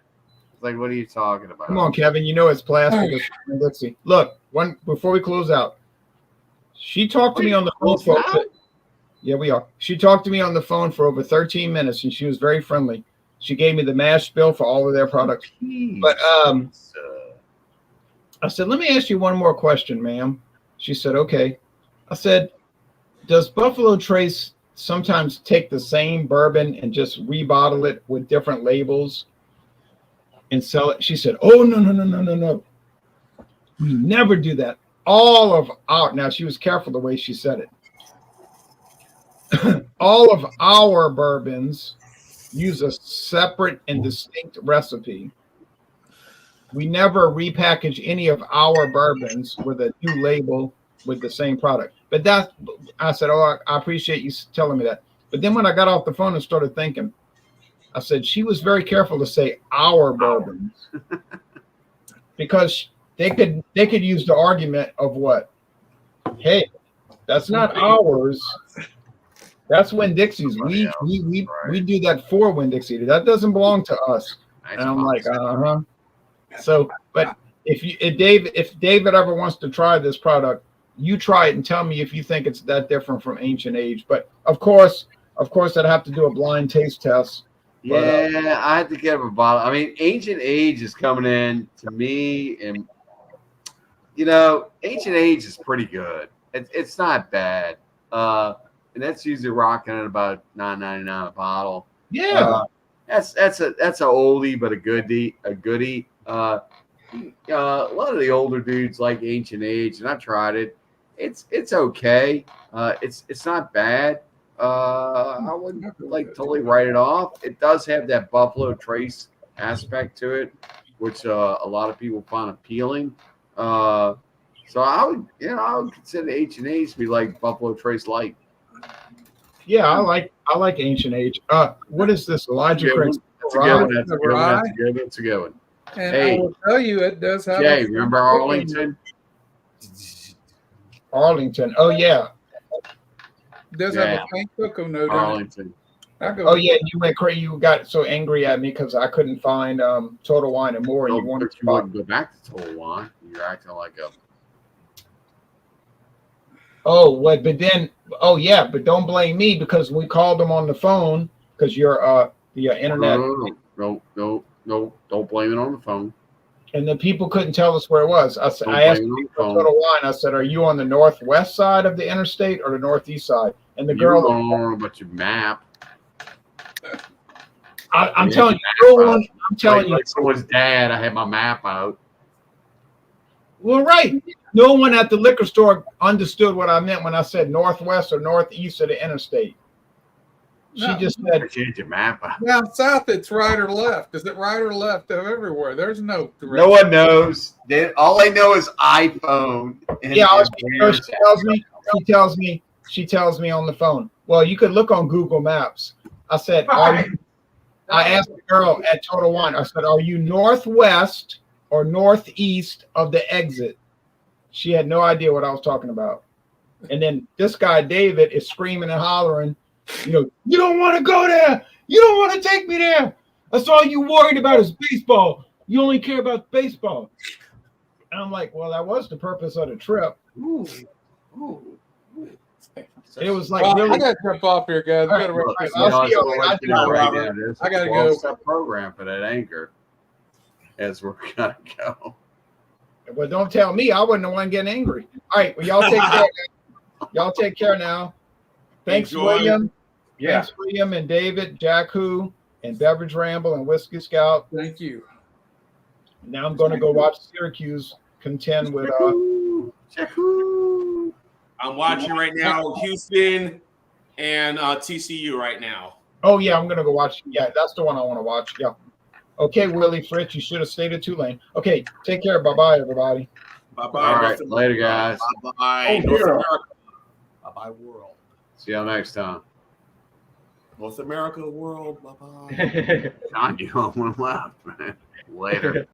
Speaker 3: Like, what are you talking about?
Speaker 1: Come on, Kevin. You know it's plastic. Let's see. Look, before we close out, she talked to me on the phone. Yeah, we are. She talked to me on the phone for over 13 minutes, and she was very friendly. She gave me the mash bill for all of their products. But I said, "Let me ask you one more question, ma'am." She said, "Okay." I said, "Does Buffalo Trace sometimes take the same bourbon and just rebottle it with different labels and sell it?" She said, "Oh, no. We never do that. Now she was careful the way she said it. All of our bourbons use a separate and distinct recipe. We never repackage any of our bourbons with a new label with the same product." But I said, "Oh, I appreciate you telling me that." But then when I got off the phone and started thinking, I said she was very careful to say our bourbons because they could use the argument of what? Hey, that's not ours. That's Winn-Dixie's. We do that for Winn-Dixie. That doesn't belong to us. And I'm like, uh-huh. So, but if David ever wants to try this product, you try it and tell me if you think it's that different from Ancient Age. But of course, I'd have to do a blind taste test.
Speaker 3: Yeah, I had to get him a bottle. I mean, Ancient Age is coming in to me, and Ancient Age is pretty good. It's not bad. And that's usually rocking at about $9.99 a bottle.
Speaker 1: Yeah,
Speaker 3: that's a oldie but a goodie. A lot of the older dudes like Ancient Age, and I tried it. It's okay. It's not bad. I wouldn't totally write it off. It does have that Buffalo Trace aspect to it, which a lot of people find appealing. So I would consider Ancient Age to be like Buffalo Trace Light.
Speaker 1: yeah, I like Ancient Age. What is this? Elijah Craig's
Speaker 3: That's a good one. That's a good one. That's a good one.
Speaker 2: And
Speaker 3: Hey,
Speaker 2: I will tell you, it does have.
Speaker 3: Jay, remember Arlington?
Speaker 1: Arlington. Oh yeah.
Speaker 2: It does have a faint cocoa note
Speaker 3: Arlington.
Speaker 2: in it.
Speaker 1: Oh yeah, you went crazy. You got so angry at me because I couldn't find Total Wine and More.
Speaker 3: No,
Speaker 1: You wanted
Speaker 3: but you wouldn't go back to Total Wine. You're acting like a.
Speaker 1: Oh, what? But then, oh yeah, but don't blame me because we called them on the phone because you're the internet,
Speaker 3: No, don't blame it on the phone.
Speaker 1: and the people couldn't tell us where it was. I said,
Speaker 3: Don't
Speaker 1: I asked
Speaker 3: blame it on the
Speaker 1: people
Speaker 3: phone.
Speaker 1: Total Wine. I said, are you on the northwest side of the interstate or the northeast side? And the
Speaker 3: You
Speaker 1: girl,
Speaker 3: don't know about your map.
Speaker 1: I'm
Speaker 3: Yeah,
Speaker 1: telling
Speaker 3: your
Speaker 1: you,
Speaker 3: map
Speaker 1: no one.
Speaker 3: out.
Speaker 1: I'm telling you.
Speaker 3: Like someone's dad, I had my map out.
Speaker 1: Well, right. No one at the liquor store understood what I meant when I said northwest or northeast of the interstate. She
Speaker 2: No.
Speaker 1: just said,
Speaker 3: Change your map out.
Speaker 2: Down south, it's right or left. Is it right or left of everywhere? There's no direction.
Speaker 3: No one knows. All they know is iPhone. And,
Speaker 1: yeah,
Speaker 3: and
Speaker 1: she tells me on the phone, well, you could look on Google Maps. I said, I asked the girl at Total Wine, I said, are you northwest or northeast of the exit? She had no idea what I was talking about. And then this guy, David, is screaming and hollering, you don't want to go there. You don't want to take me there. That's all you worried about is baseball. You only care about baseball. And I'm like, well, that was the purpose of the trip.
Speaker 3: Ooh.
Speaker 1: It was like
Speaker 2: Well,
Speaker 1: really.
Speaker 2: I gotta jump off here, guys.
Speaker 1: All
Speaker 2: I gotta
Speaker 1: right,
Speaker 2: wrap this
Speaker 1: I'll
Speaker 2: up.
Speaker 1: see you later.
Speaker 2: I gotta go.
Speaker 3: Program for that anchor as we're gonna go.
Speaker 1: Well, don't tell me. I wasn't the one getting angry. All right. Well, y'all take care. Y'all take care now. Thanks,
Speaker 4: Enjoy.
Speaker 1: William.
Speaker 5: Yeah.
Speaker 1: Thanks, William and David, Jack Who, and Beverage Ramble and Whiskey Scout.
Speaker 2: Thank you.
Speaker 1: Now I'm going to go watch Syracuse contend with.
Speaker 4: I'm watching right now Houston and TCU right now.
Speaker 1: Oh yeah, I'm going to go watch. Yeah, that's the one I want to watch. Yeah. Okay, Willie Fritz, you should have stayed at Tulane. Okay, take care. Bye bye, everybody.
Speaker 4: Bye bye.
Speaker 3: All right, later, guys.
Speaker 4: Bye bye. North America. Bye bye, world.
Speaker 3: See y'all next time.
Speaker 4: North America, world. Bye bye.
Speaker 3: John, you don't want left, man. Later.